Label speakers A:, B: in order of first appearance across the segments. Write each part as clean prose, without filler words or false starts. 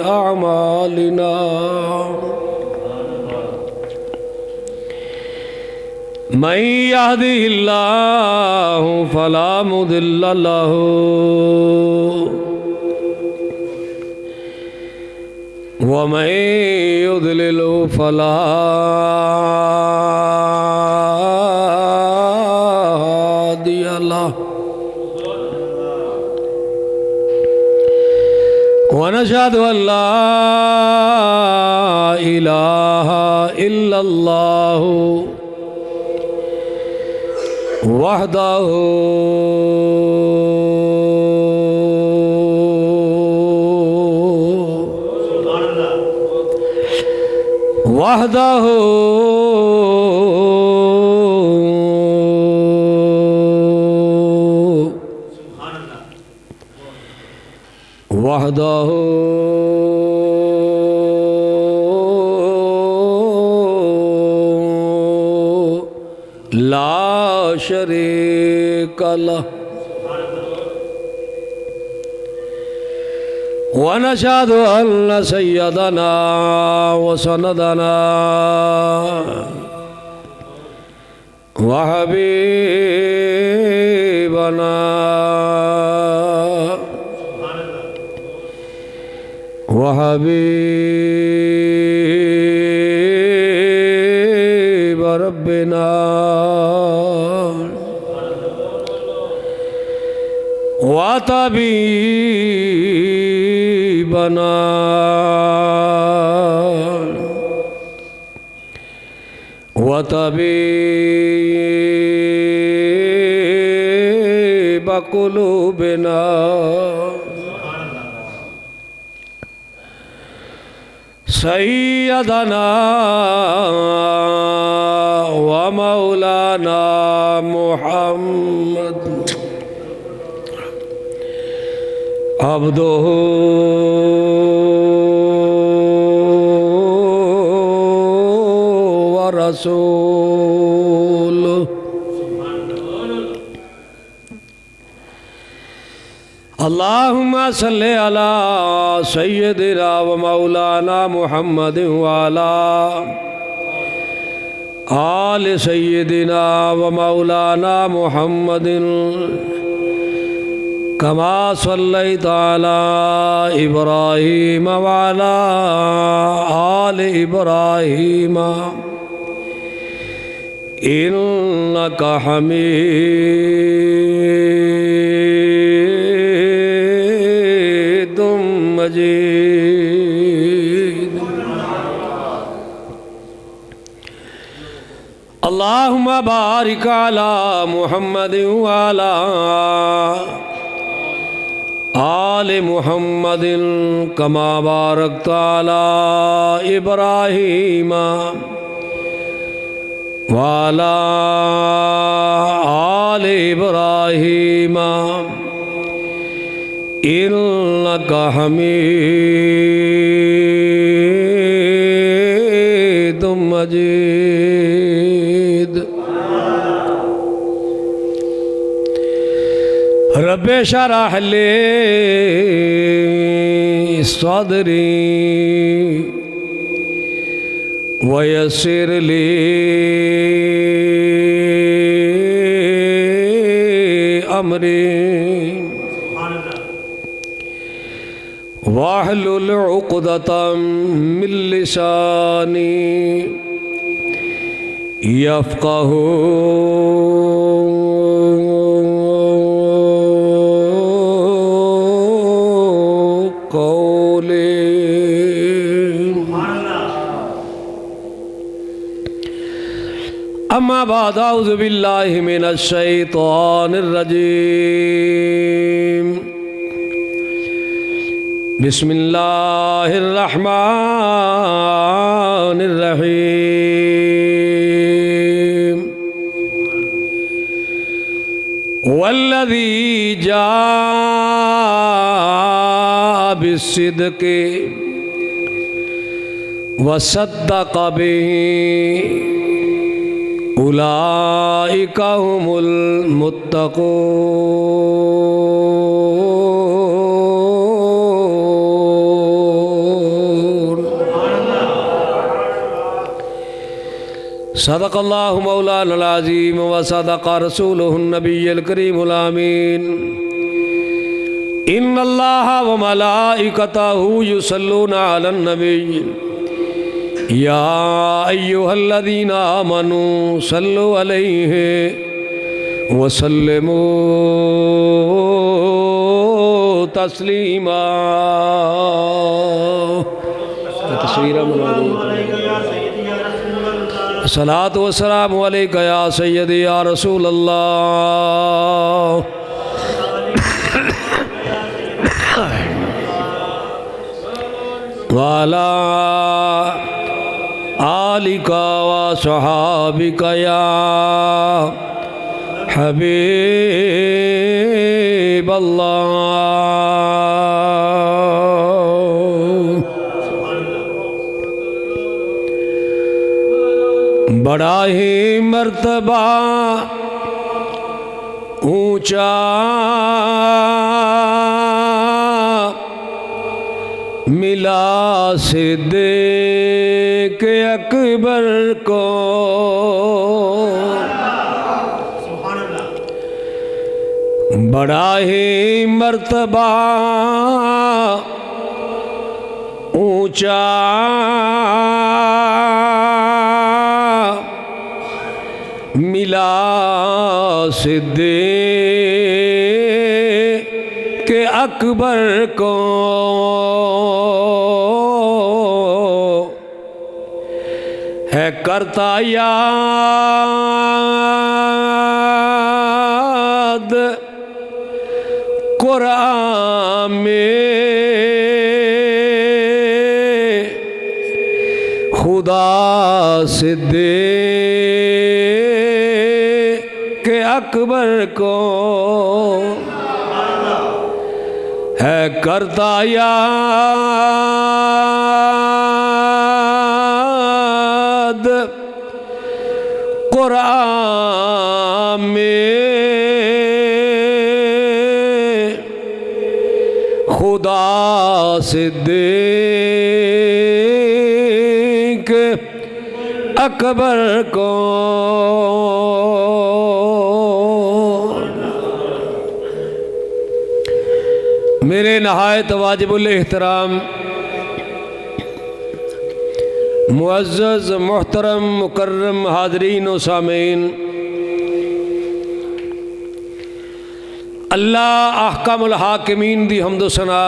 A: أعمالنا من يهده الله فلا مضل له ومن يضلل فلا هادي له ونشهد أن لا إله إلا الله وحده وحده لا شريك له ونشهد أن سيدنا وسندنا وحبيبنا وحبيب ربنا وطبيبنا وطبيب قلوبنا سيدنا ومولانا محمد عبده ورسوله اللهم صل على سيدنا ومولانا محمد وعلى آل سيدنا ومولانا محمد كما صليت على إبراهيم وعلى آل إبراهيم إنك حميد مجيد اللهم بارك على محمد وعلى آل محمد كما باركت على إبراهيم وعلى آل إبراهيم إنك حميد مجيد رب اشرح لي صدري ويسر لي أمري واحلل عقدة من لساني يفقه أما بعد أعوذ بالله من الشيطان الرجيم بسم الله الرحمن الرحيم والذي جاء بالصدق وصدق به أولئك هم المتقون صدق اللہ مولانا العظیم وصدق رسولہ النبی الکریم الامین ان اللہ وملائکتہ یصلون علی النبی یا ایہا الذین آمنوا صلوا علیہ وسلموا تسلیما. الصلاۃ والسلام علیک یا سیدی یا رسول اللہ. وعلی آلک و صحابک یا حبیب اللہ. بڑا ہی مرتبہ اونچا ملا صدیق اکبر کو. بڑا ہی مرتبہ اونچا ملا صدیق اکبر کو. ہے کرتا یاد قرآن میں خدا صدیق اکبر کو. ہے کرتا یاد قرآن میں خدا صدیق اکبر کو. میرے نہایت واجب الاحترام معزز محترم مکرم حاضرین و سامعین، اللہ احکم الحاکمین دی حمد و ثنا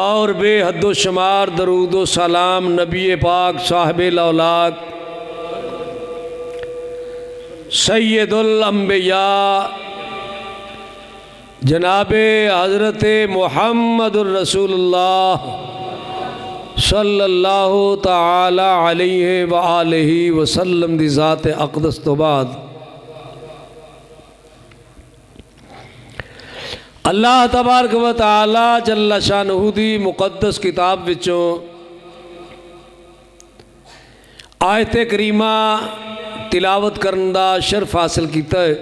A: اور بے حد و شمار درود و سلام نبی پاک صاحب الاولاق سید الانبیاء جناب حضرت محمد الرسول اللہ صلی اللہ تعالی علیہ وآلہ وسلم دی ذات اقدس تو بعد، اللہ تبارک و تعالی جل شانہ دی مقدس کتاب وچوں آیت کریمہ تلاوت کرن دا شرف حاصل کیتا ہے.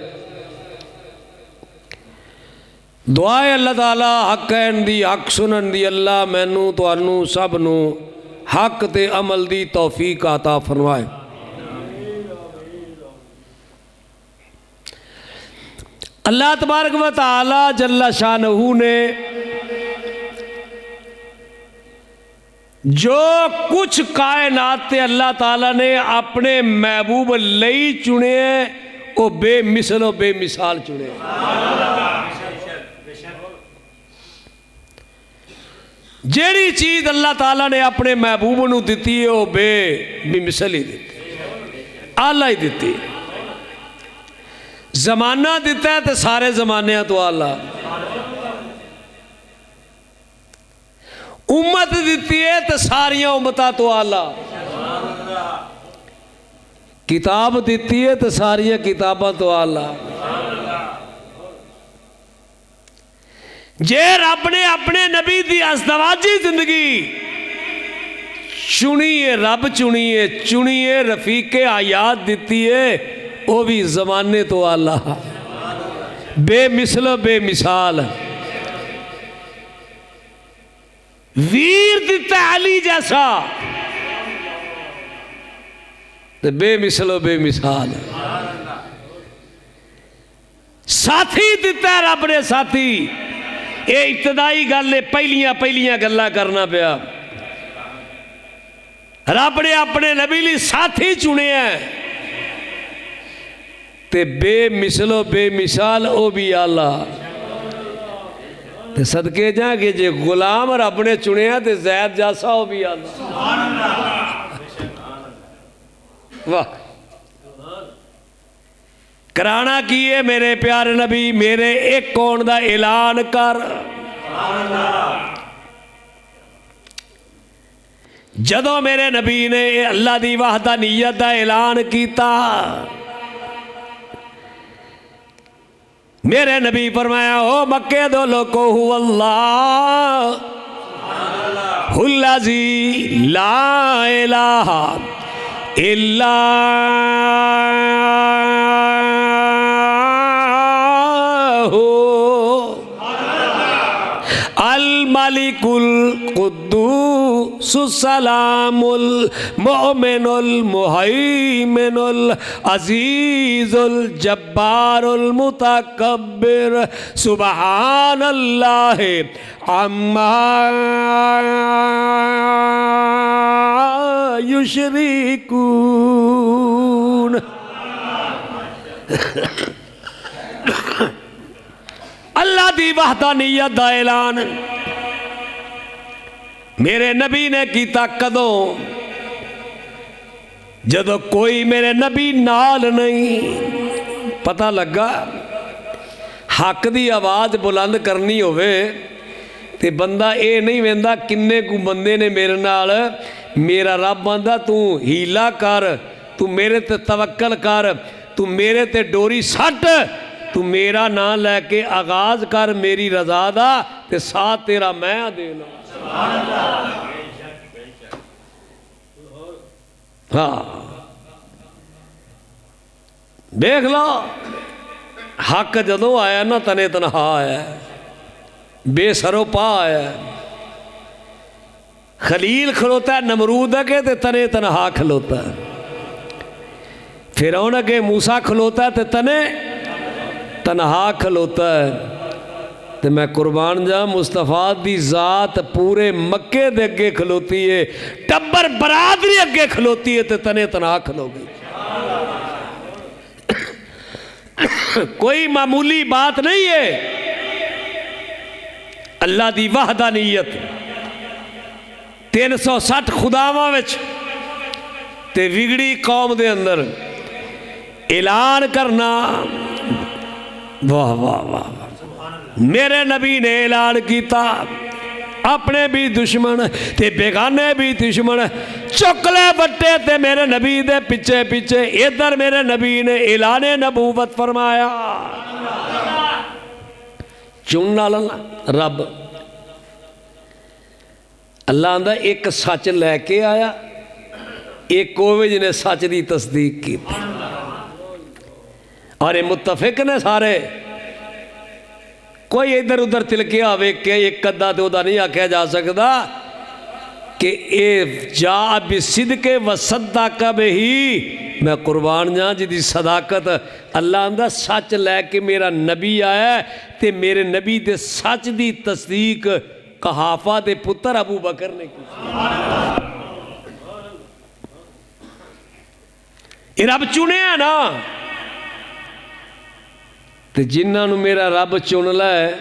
A: دعائے اللہ تعالیٰ حق کہن دی حق سنن دی اللہ مینوں تانوں سب نوں حق تے عمل دی توفیق عطا فرمائے. اللہ تبارک و تعالی جل شانہ نے جو کچھ کائنات تے اللہ تعالیٰ نے اپنے محبوب لئی چنے وہ بے مثل و بے مثال چنے. جیڑی چیز اللہ تعالیٰ نے اپنے محبوب نو دیتی ہے وہ بے مثل ہی دیتی، آلہ ہی دیتی. زمانہ دیتا ہے تو سارے زمانے تو آلہ، امت دیتی ہے تو ساریاں امتاں تو آلہ، کتاب دیتی ہے تو ساریاں کتاباں تو آلہ. جے رب نے اپنے نبی دی ازدواجی زندگی چنی ہے، رب چنی ہے رفیق حیات دیتی ہے، وہ بھی زمانے تو آلہ، بے مثل بے مثال. ویر دیتا علی جیسا، تے بے مثل و بے مثال ساتھی دیتا ہے رب نے ساتھی یہ ابتدائی گل ہے پہلیاں گلاں کرنا پیا رب نے اپنے نبی لی ساتھی چنے ہیں تے بے مثل و بے مثال او بھی اللہ تے صدقے جا کہ جے غلام رب نے چنے ہیں تے زید جاسا او بھی اللہ واہ کرانا کیے میرے پیارے نبی میرے ایک کون دا اعلان کر جدوں میرے نبی نے اللہ دی وحدانیت دا اعلان کیتا میرے نبی فرمایا او مکے دو لوگو ہو اللہ الذی لا الہ الا الملك القدوس السلام المؤمن المهيمن العزيز الجبار المتكبر سبحان الله عما يشركون اللہ دی وحدانیت دا اعلان میرے نبی نے کیتا کدوں جدو کوئی میرے نبی نال نہیں پتہ لگا حق دی آواز بلند کرنی ہوئے تے بندہ اے نہیں ویندا کنے کو بندے نے میرے نال میرا رب بندہ تو ہیلا کر تو میرے تے توکل کر تو میرے تے ڈوری سٹ تو میرا نام لے کے آغاز کر میری رضا دا تے ساتھ تیرا میں دینا ہاں دیکھ لو حق جدوں آیا نا تنے تنہا آیا بے سرو پا آیا خلیل کھلوتا ہے نمرود کے تے تنے تنہا کھلوتا ہے فرعون کے موسیٰ کھلوتا ہے تے تنے تنہا کھلوتا ہے تے میں قربان جا مصطفیٰ دی ذات پورے مکے دے اگے کھلوتی ہے ٹبر برادری اگے کھلوتی ہے تے تنے تنہا کھلو گئی کوئی معمولی بات نہیں ہے اللہ دی وحدانیت 360 خداواں وچ تے وگڑی قوم دے اندر اعلان کرنا واہ واہ واہ میرے نبی نے اعلان کیتا اپنے بھی دشمن تے بیگانے بھی دشمن چکلے بٹے تے میرے نبی دے پیچھے پیچھے ادھر میرے نبی نے اعلان نبوت فرمایا چننا لنا رب اللہ اندہ ایک سچ لے کے آیا ایک کووے جنہیں سچ دی تصدیق کی اور یہ متفق نے سارے کوئی ادھر ادھر تلکیا ہوئے کہ ایک قدہ تو دا نہیں آکھیا جا سکتا کہ اے جا بصدق و صدق بہی میں قربان جہاں جی دی صداقت اللہ اندہ سچ لے کے میرا نبی آیا ہے تے میرے نبی دے سچ دی تصدیق قحافہ دے پتر ابو بکر نے کی یہ رب چنے ہیں نا تے جنہاں نو میرا رب چن لائے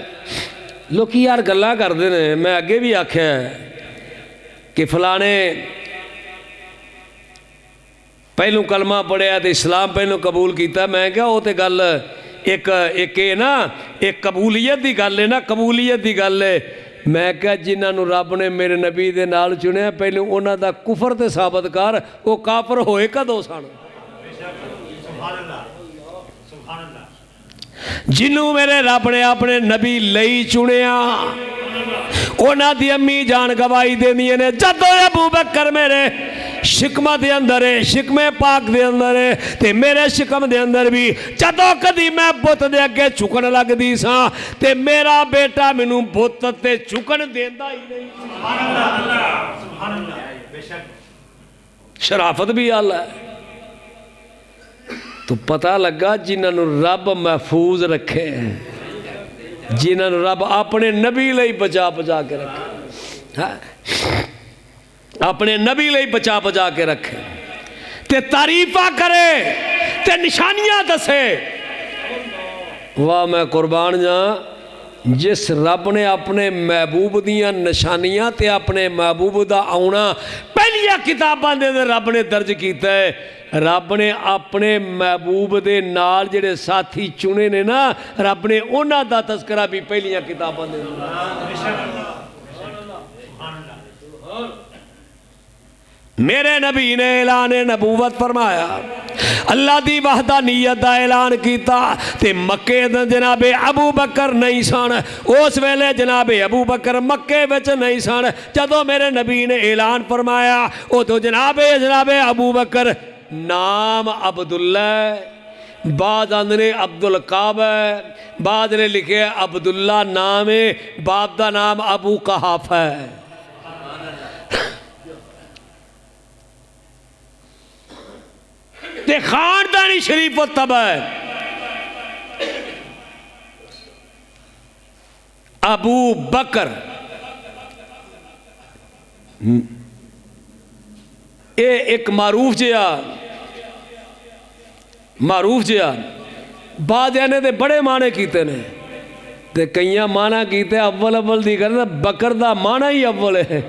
A: لوگ یار گلاں کر دینے میں آگے بھی آکھیا ہے کہ فلانے پہلوں کلمہ پڑھیا تے اسلام پہلوں قبول کیتا میں کہا وہ تے گل ایک نا ایک قبولیت دی گل ہے نا قبولیت دی گل ہے میں کہا جنہاں نو رب نے میرے نبی دے نال چنیا پہلوں انہاں دا کفر تے ثابت کر وہ کافر ہوئے کدوں سن جنہوں میرے رب نے اپنے نبی لئی چنیا انہاں دی امی جان گواہی دینی نے جدو ابو بکر میرے شکمہ دے اندر ہے شکم پاک دے اندر ہے تے میرے شکم دے اندر بھی جدو کدی میں بت دے اگے چکن لگ دی سا تے میرا بیٹا منوں بت تے چکن دیندا ہی نہیں
B: سبحان اللہ بے شک
A: شرافت بھی اللہ ہے تو پتہ لگا جنہوں رب محفوظ رکھے، جنہوں رب اپنے نبی لئی بچا بچا کے رکھے، اپنے نبی لئی بچا بچا کے رکھے تے تعریفہ کرے تے نشانیاں دسے۔ واہ میں قربان جاں، جس رب نے اپنے محبوب دیاں نشانیاں تے اپنے محبوب دا آنا پہلیاں کتاباں دے رب نے درج کیتا ہے۔ رب نے اپنے محبوب دے نال جڑے ساتھی چنے نے نا، رب نے انہاں دا تذکرہ بھی پہلیاں کتاباں دے میرے نبی نے اعلان نبوت فرمایا، اللہ دی وحدانیت دا اعلان کیتا تے مکے دا جناب ابو بکر نہیں سن، اس ویلے جناب ابو بکر مکے وچ نہیں سن۔ جدو میرے نبی نے اعلان فرمایا او تو جناب ابو بکر نام عبداللہ، بعد اندرے عبدالقاب ہے، بعد نے لکھے عبداللہ نام ہے، باپ دا نام ابو قحاف ہے۔ تے خاندانی شریف و طبع ابو بکر اے ایک معروف جیا بعد یعنی تے بڑے معنی کیتے نے تے کئیاں معنی کیتے اول دی کرنا بکر دا معنی ہی اول ہے۔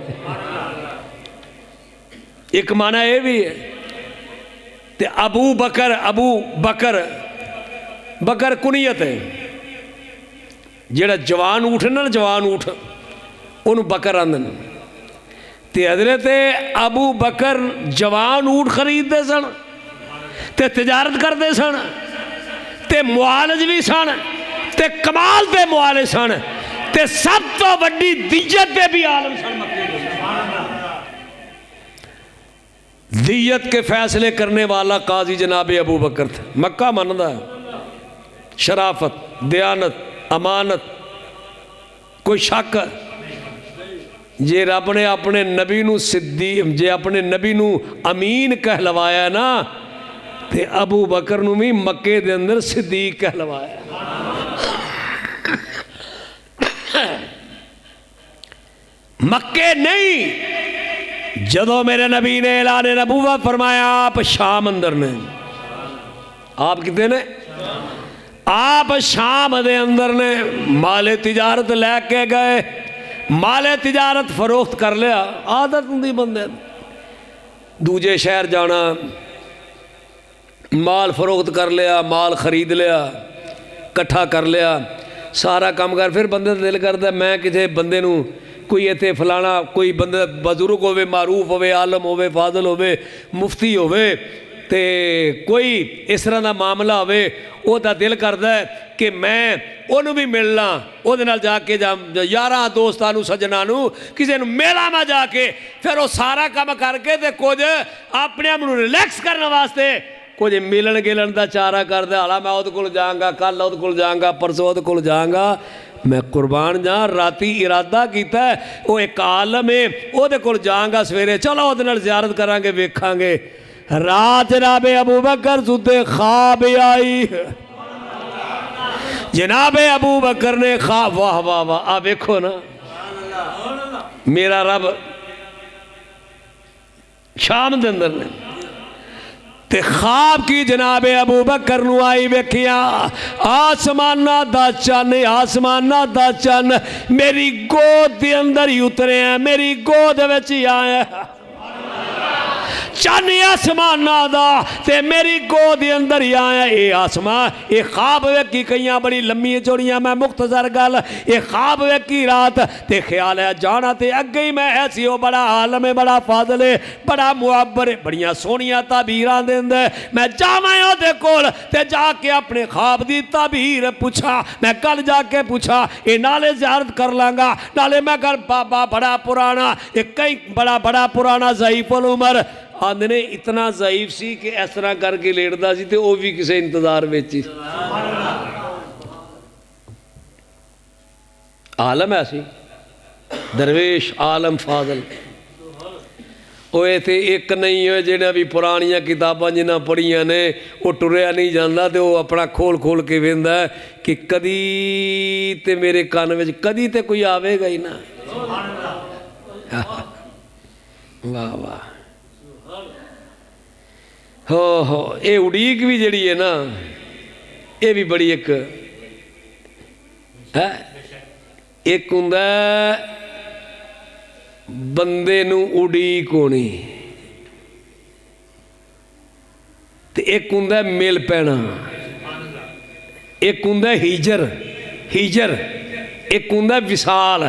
A: ایک معنی یہ بھی ہے تے ابو بکر کنیت ہے، جیڑا جوان اٹھ نا جوان اٹھ انہوں بکر آندن تے حضرت ابو بکر جوان اونٹ خرید دے سن تے تجارت کر دے سن تے معالج بھی سن تے کمال دے معالج سن تے سب تو بڑی دیت دے بھی عالم سن۔ دیت کے فیصلے کرنے والا قاضی جناب ابو بکر تھا، مکہ مندہ ہے، شرافت، دیانت، امانت، کوئی شک جے رب نے اپنے نبی نو صدیق، جے اپنے نبی نو امین کہلوایا نا تے ابو بکر نو بھی مکے دے اندر صدیق کہلوایا۔ مکے نہیں، جدو میرے نبی نے اعلان نبوت فرمایا آپ شام اندر نے، آپ کتے نے؟ آپ شام دے اندر نے مال تجارت لے کے گئے، مال تجارت فروخت کر لیا، عادت ہوندی بندے دوجے شہر جانا، مال فروخت کر لیا، مال خرید لیا، کٹھا کر لیا، سارا کام کر، پھر بندے دل کرتا ہے میں کسی بندے نو کوئی ایتھے فلانا کوئی بندہ بزرگ ہوئے، معروف ہوئے، عالم ہوئے، فاضل ہوئے، مفتی ہوئے تے کوئی اس طرح دا معاملہ ہوئے، وہ دا دل کرتا ہے کہ میں انہوں بھی ملنا، وہ دنال جا کے یاراں دوستانو سجنانو کسی نے میلہ میں جا کے پھر وہ سارا کام کر کے تے کچھ اپنے اپنوں ریلیکس کرنے واسطے کچھ ملن گلن دا چارہ کر دے، حالا میں وہ کل جاؤں گا، کل وہ کل جاؤں گا، پرسوں وہ کل جاؤں گا۔ میں قربان جہاں راتی ارادہ کیتا ہے وہ ایک عالم ہے، وہ دے کل جاؤں گا سویرے، چلو وہ دنال زیارت کریں گے ویکھاں گے۔ رات جناب ابو بکر ستے خواب آئی، جناب ابو بکر نے خواب، واہ واہ واہ، آپ دیکھو نا میرا رب شام دے اندر نے تے خواب کی جناب ابو بکر نو آئی ویکھیا، آسمانہ دا چن، آسمانہ دا چن میری گود دے اندر ہی اترے ہیں، میری گود وچ ہی آئے ہیں، چن آسمانہ دا تے میری گود دے اندر ہی آیا۔ اے آسمان اے خواب ویکھی کئیاں بڑی لمبی چوڑیاں، میں مختصر گل، اے خواب ویکھی رات تے خیال ہے جانا تے اگے ہی میں ایسی ہو بڑا عالم ہے، بڑا فاضل ہے، بڑا معبر ہے، بڑیاں سونیاں تعبیراں دیندا ہے، میں جاواں دے کول تے جا کے اپنے خواب دی تعبیر پوچھا، میں کل جا کے پوچھا، اے نالے زیارت کر لانگا، نالے میں کر بابا بڑا پرانا، اے کئی بڑا پرانا ضعیف العمر، آندھنے اتنا ضعیف سی کہ اس طرح کر کے لیٹدا سی تے وہ بھی کسے انتظار ویچی، عالم ایسی درویش عالم فاضل۔ وہ تے ایک نہیں ہوئے جنہیں بھی پرانیاں کتاباں جنہیں پڑھیاں نے وہ ٹریا نہیں جاندہ تے وہ اپنا کھول کھول کے ویندا ہے کہ کدی تے میرے کان وچ کدی تے کوئی آوے گا ہی نا. واہ واہ ہو اے اڑیک بھی جڑی ہے نا اے بھی بڑی ایک ہوندا بندے نو اڑیک ہونی تے ایک ہوندا مل پینا ایک ہوندا ہیجر ایک ہوندا وصال.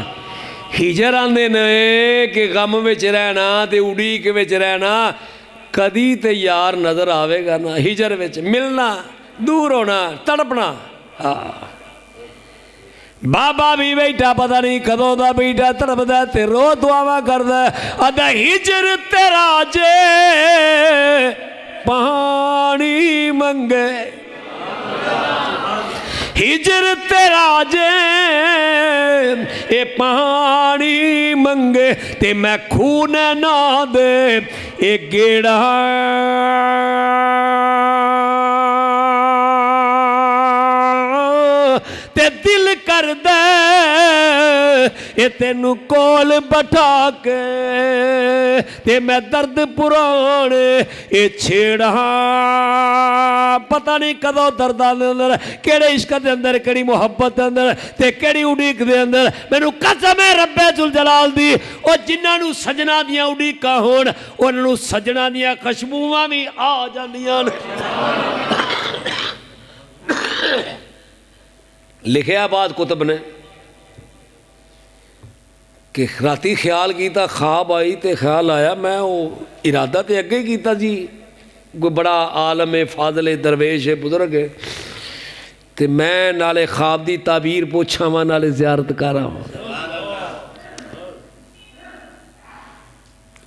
A: ہیجر آندے نے کہ غم وچ رہنا تے اڑیک وچ رہنا کدی تے یار نظر آوے گا نا. ہجر وچ ملنا دور ہونا تڑپنا. بابا بھی بیٹھا پتہ نہیں کدوں دا بیٹھا تڑپدا تے رو دعاواں کردا ادا ہجر تیرا جے پانی منگے ہجر تیرا جے اے پانی منگے تے میں خون نہ دے اے گیڑا تے دل کر دے اے تینو کول بٹھا کے تے میں درد پرانے اے چھیڑا. پتہ نہیں کدو درداں دے اندر کیڑے عشق دے اندر کیڑی محبت دے اندر تے کیڑی اڑیک دے اندر مینوں قسم ہے رب ذوالجلال دی او جنہاں نوں سجنا دیاں اڑیکاں ہون انہاں نوں سجنا دیاں خوشبوواں وی آ جاندیاں. لکھیا بعد کتب نے کہ راتی خیال کیتا خواب آئی تے خیال آیا میں وہ ارادہ تے اگے کیتا جی کوئی بڑا عالم فاضل درویش بزرگ ہے تے میں نالے خواب دی تعبیر پوچھا ہوا نالے زیارت کر رہا ہوں.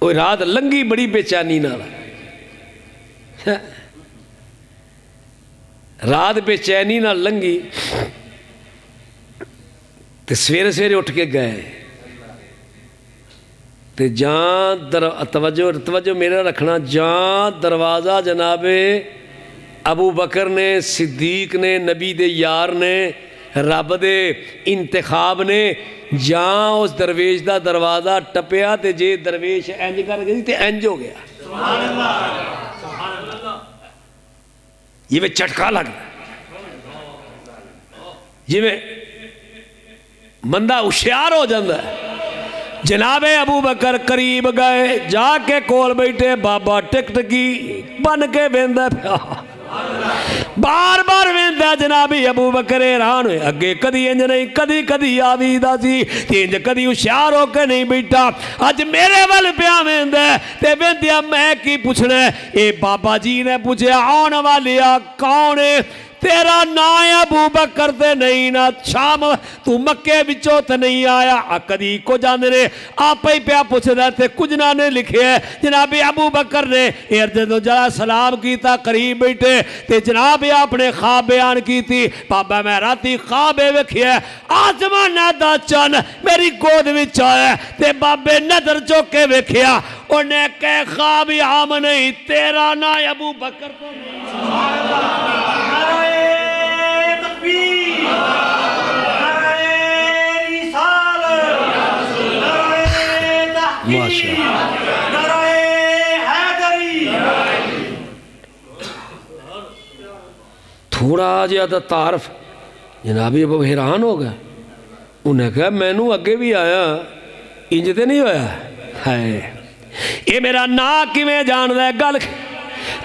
A: وہ رات لنگی بڑی بے چینی نال رات بے چینی نال لنگی تے سویرے سویرے اٹھ کے گئے تے جان توجہ میرا رکھنا جان دروازہ جناب ابو بکر نے صدیق نے نبی دے یار نے رب دے انتخاب نے جان اس درویش دا دروازہ ٹپیا تے جے درویش انج کر گئی تے انج ہو گیا. سبحان اللہ یہ میں چٹکا لگ یہ میں بندہ ہوشیار ہو جاندہ ہے. جناب ابو بکر قریب گئے جا کے کول بیٹھے بابا ٹکٹ کی بن کے ویندا پیا بار بار ویندا. جناب ابو بکر حیران ہوئے اگے کدی انج نہیں کدی آویدا سی انج کدی ہوشیار ہو کے نہیں بیٹھا اج میرے ول پیا ویندا تے ویندیا میں کی پوچھنا اے بابا جی نے پوچھا آن والیا کون ہے تیرا نا ابو بکر تے نہیں نا شام تو مکے بچوں تے نہیں آیا کدی کو جاندے نے آپ ہی پیا پوچھدا تے کچھ نہ نے لکھے جناب ابو بکر نے جدوں جڑا سلام کیتا قریب بیٹھے تے جناب اپنے خواب بیان کیتی بابا میں راتی خواب ویکھیا آسمان دا چن میری گود وچ آیا تے بابے نظر چوک کے ویکھیا انہیں کہ خواب عام نہیں تیرا نا ابو بکر تو نہیں. سبحان اللہ تھوڑا جہاں تعارف جنابی ابو حیران ہو گیا انہیں کہا میں نو اگے بھی آیا انجتے نہیں ہویا ہے یہ میرا نا کی میں جان دے گل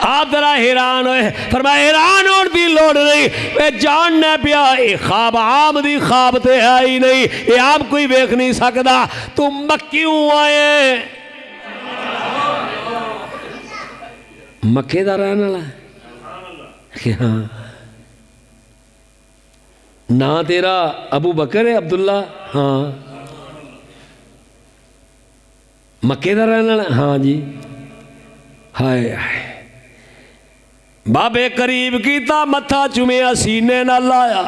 A: آپ ذرا حیران ہوئے فرمایا حیران ہون دی لوڑ نہیں میں جاننا پیا اے خواب عام دی خواب تے ہے ہی نہیں اے عام کوئی ویکھ نہیں سکدا تم مکیوں آئے مکے دا رہنا ہے ہاں نا تیرا ابو بکر ہے عبداللہ ہاں مکے دا رہنا ہے ہاں جی ہائے بابے قریب کیتا متھا چومیا سینے نہ لایا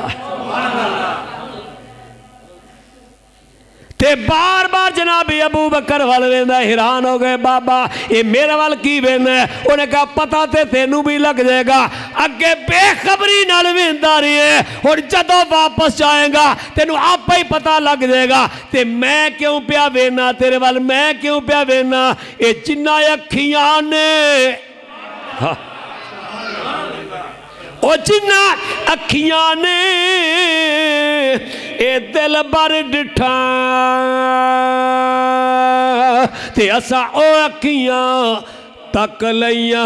A: تے بار بار جناب ابو بکر وال ویندا، حیران ہو گئے بابا یہ میرے وال کی ویندا ہے؟ انہیں کہا پتہ تے تینوں بھی لگ جائے گا، اگے بے خبری نال ویندا رہی ہے اور جدوں واپس جائے گا تینوں آپ ہی پتہ لگ جائے گا تے میں کیوں پیا وینا تیرے وال، میں کیوں پیا وینا؟ اے جنہ اکھیاں نے او جنہ اکھیاں نے اے دل بر ڈٹھا تے اسا او اکھیاں تک لیاں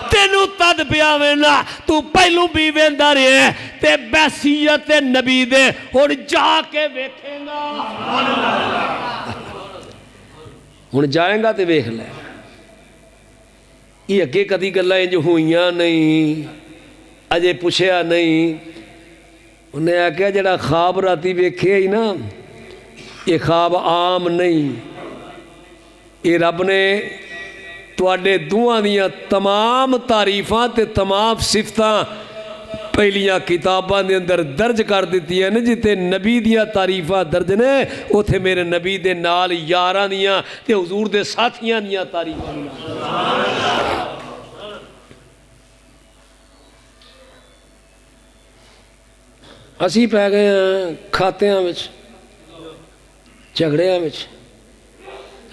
A: تینوں تد پیا وینا، تو پہلوں بھی ویندا رہے تے بحثیت نبی دے اور جا کے ویکھیں گا، ہن جائیں گا تے ویکھ لے۔ یہ اگے کدی گلاں انج ہوئیاں نہیں، اجے پوچھیا نہیں۔ انہیں آکھیا جڑا خواب راتی ویکھے ہی نا یہ خواب عام نہیں، یہ رب نے تواڈے دوہاں دیاں تمام تعریفاں تے تمام صفتاں پہلیاں کتاباں دے اندر درج کر دیتی ہیں، جتے نبی دیاں تعریفاں درج نے اوتھے میرے نبی دے نال یاراں دیاں تے حضور دے ساتھیاں دیاں تعریفاں نے۔ اسی پہ گئے ہیں کھاتیاں وچ جھگڑیاں وچ،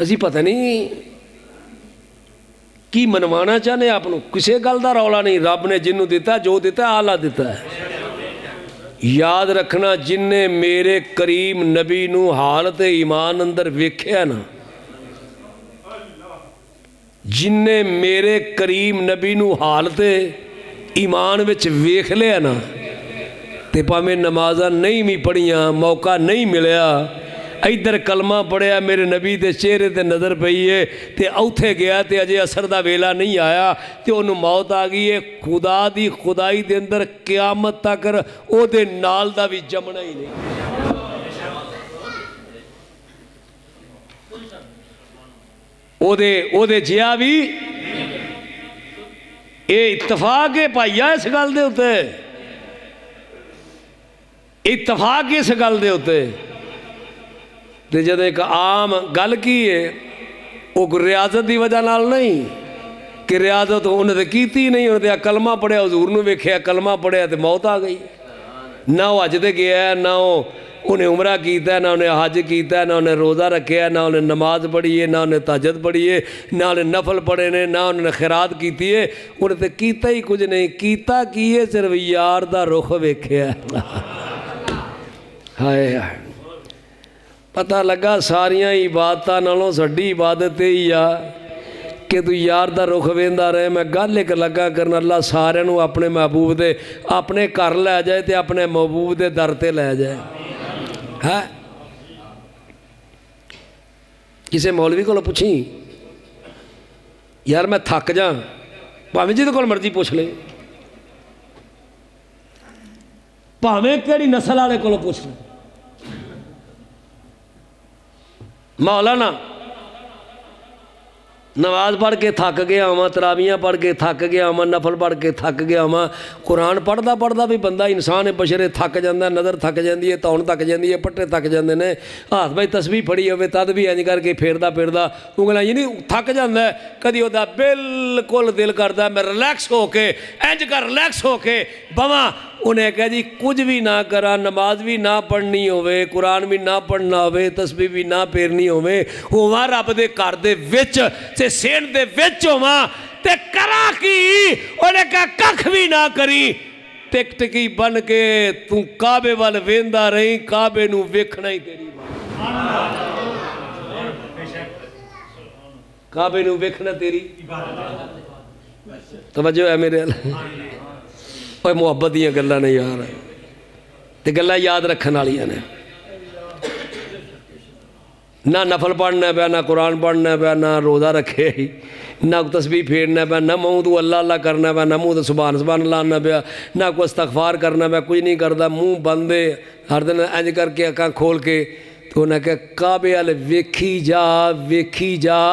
A: اسی پتہ نہیں کی منوانا چاہنے آپ نو، کسے گل دا رولا نہیں، رب نے جنوں دیتا جو دیتا ہے آلہ دیتا ہے۔ یاد رکھنا جن نے میرے کریم نبی نو حالت ایمان اندر ویکھیا نا، جن نے میرے کریم نبی نو حالت ایمان وچ ویکھ لیا نا تے پاویں نمازاں نہیں بھی پڑھیاں، موقع نہیں ملیا، ادھر کلمہ پڑھیا میرے نبی دے چہرے تے نظر پئی ہے تے اوتھے گیا تے اجے اثر دا ویلا نہیں آیا تے انہوں موت آ گئی ہے، خدا دی خدائی دے اندر قیامت تک او دے نال دا بھی جمنا ہی نہیں۔ او دے جیا بھی اے اتفاق ہے پائیا اس گل دے ہوتے، اتفاق اس گل دے ہوتے تے جد ایک عام گل کی ہے وہ ریاضت دی وجہ نال نہیں کہ ریاضت انہیں تے کیتی نہیں، انہیں تے کلمہ پڑھیا حضور نو ویکھیا، کلمہ پڑھیا تے موت آ گئی، نہ وہ حج تے گیا ہے، نہ انہیں عمرہ کیتا ہے، نہ انہیں حج کیتا ہے، نہ انہیں روزہ رکھیا ہے، نہ انہیں نماز پڑھی ہے، نہ انہیں تہجد پڑھی ہے، نہ انہیں نفل پڑھے نے، نہ انہیں خیرات کیتی ہے، انہیں تے کیتا ہی کچھ نہیں، کیتا کیے صرف یار دا رخ ویکھیا ہے۔ ہائے ہائے، پتہ لگا ساریاں عبادتاں نالوں سڈی عبادت ہی آ کہ تو یار دا رخ ویندا رہے۔ میں گل ایک لگا کرنا، اللہ سارے نو اپنے محبوب دے اپنے گھر لے جائے تے اپنے محبوب دے در تے لے جائے۔ ہے کسے مولوی کو پوچھی یار میں تھک جاں، بھاویں جی کو مرضی پوچھ لے، بھاویں کیڑی نسل والے کو پوچھ لے، مولانا نماز پڑھ کے تھک گیا ہوں، تراویاں پڑھ کے تھک گیا ہوں، نفل پڑھ کے تھک گیا ہوں، قرآن پڑھدا پڑھدا بھی بندہ انسان بشرے تھک جاندہ، نظر تھک جاندی ہے، تون تھک جاندی ہے، پٹے تھک جاندے نے، ہاتھ بھائی تسبیح پڑھی ہوئے تد بھی انج کر کے پھیردا پھردا انگلاں یعنی تھک جاندہ ہے، کدی وہ بالکل دل کردا ہے میں ریلیکس ہو کے انج کر ریلیکس ہو کے بواں، انہیں کہا جی کچھ بھی نہ کرا، نماز بھی نہ پڑھنی ہوئے، قرآن بھی نہ پڑھنا ہوئے، تسبیح بھی نہ پھیرنی ہوئے، ہوا رب دے گھر دے وچ تے سین دے وچ ہوا تے کرا کی، انہیں کہا ککھ بھی نہ کری، ٹک ٹکی بن کے تو کعبے وال ویندا رہی، کعبے نو ویکھنا ہی تیری بات، کعبے نو ویکھنا تیری توجہ ہے میرے اوہ محبت دیاں گلاں نے یار تے گلاں یاد رکھن والیاں نے، نہ نفل پڑھنا پیا، نہ قرآن پڑھنا پیا، نہ روزہ رکھے، نہ تسبیح پھیرنا پیا، نہ منہ تو اللہ اللہ کرنا پیا، نہ منہ تو سبحان سبحان اللہ آنا پیا، نہ کوئی استغفار کرنا پیا، کچھ نہیں کردا، منہ بندے ہر دن انج کر کے اکھاں کھول کے تو انہیں کہا کعبے والے ویکھی جا،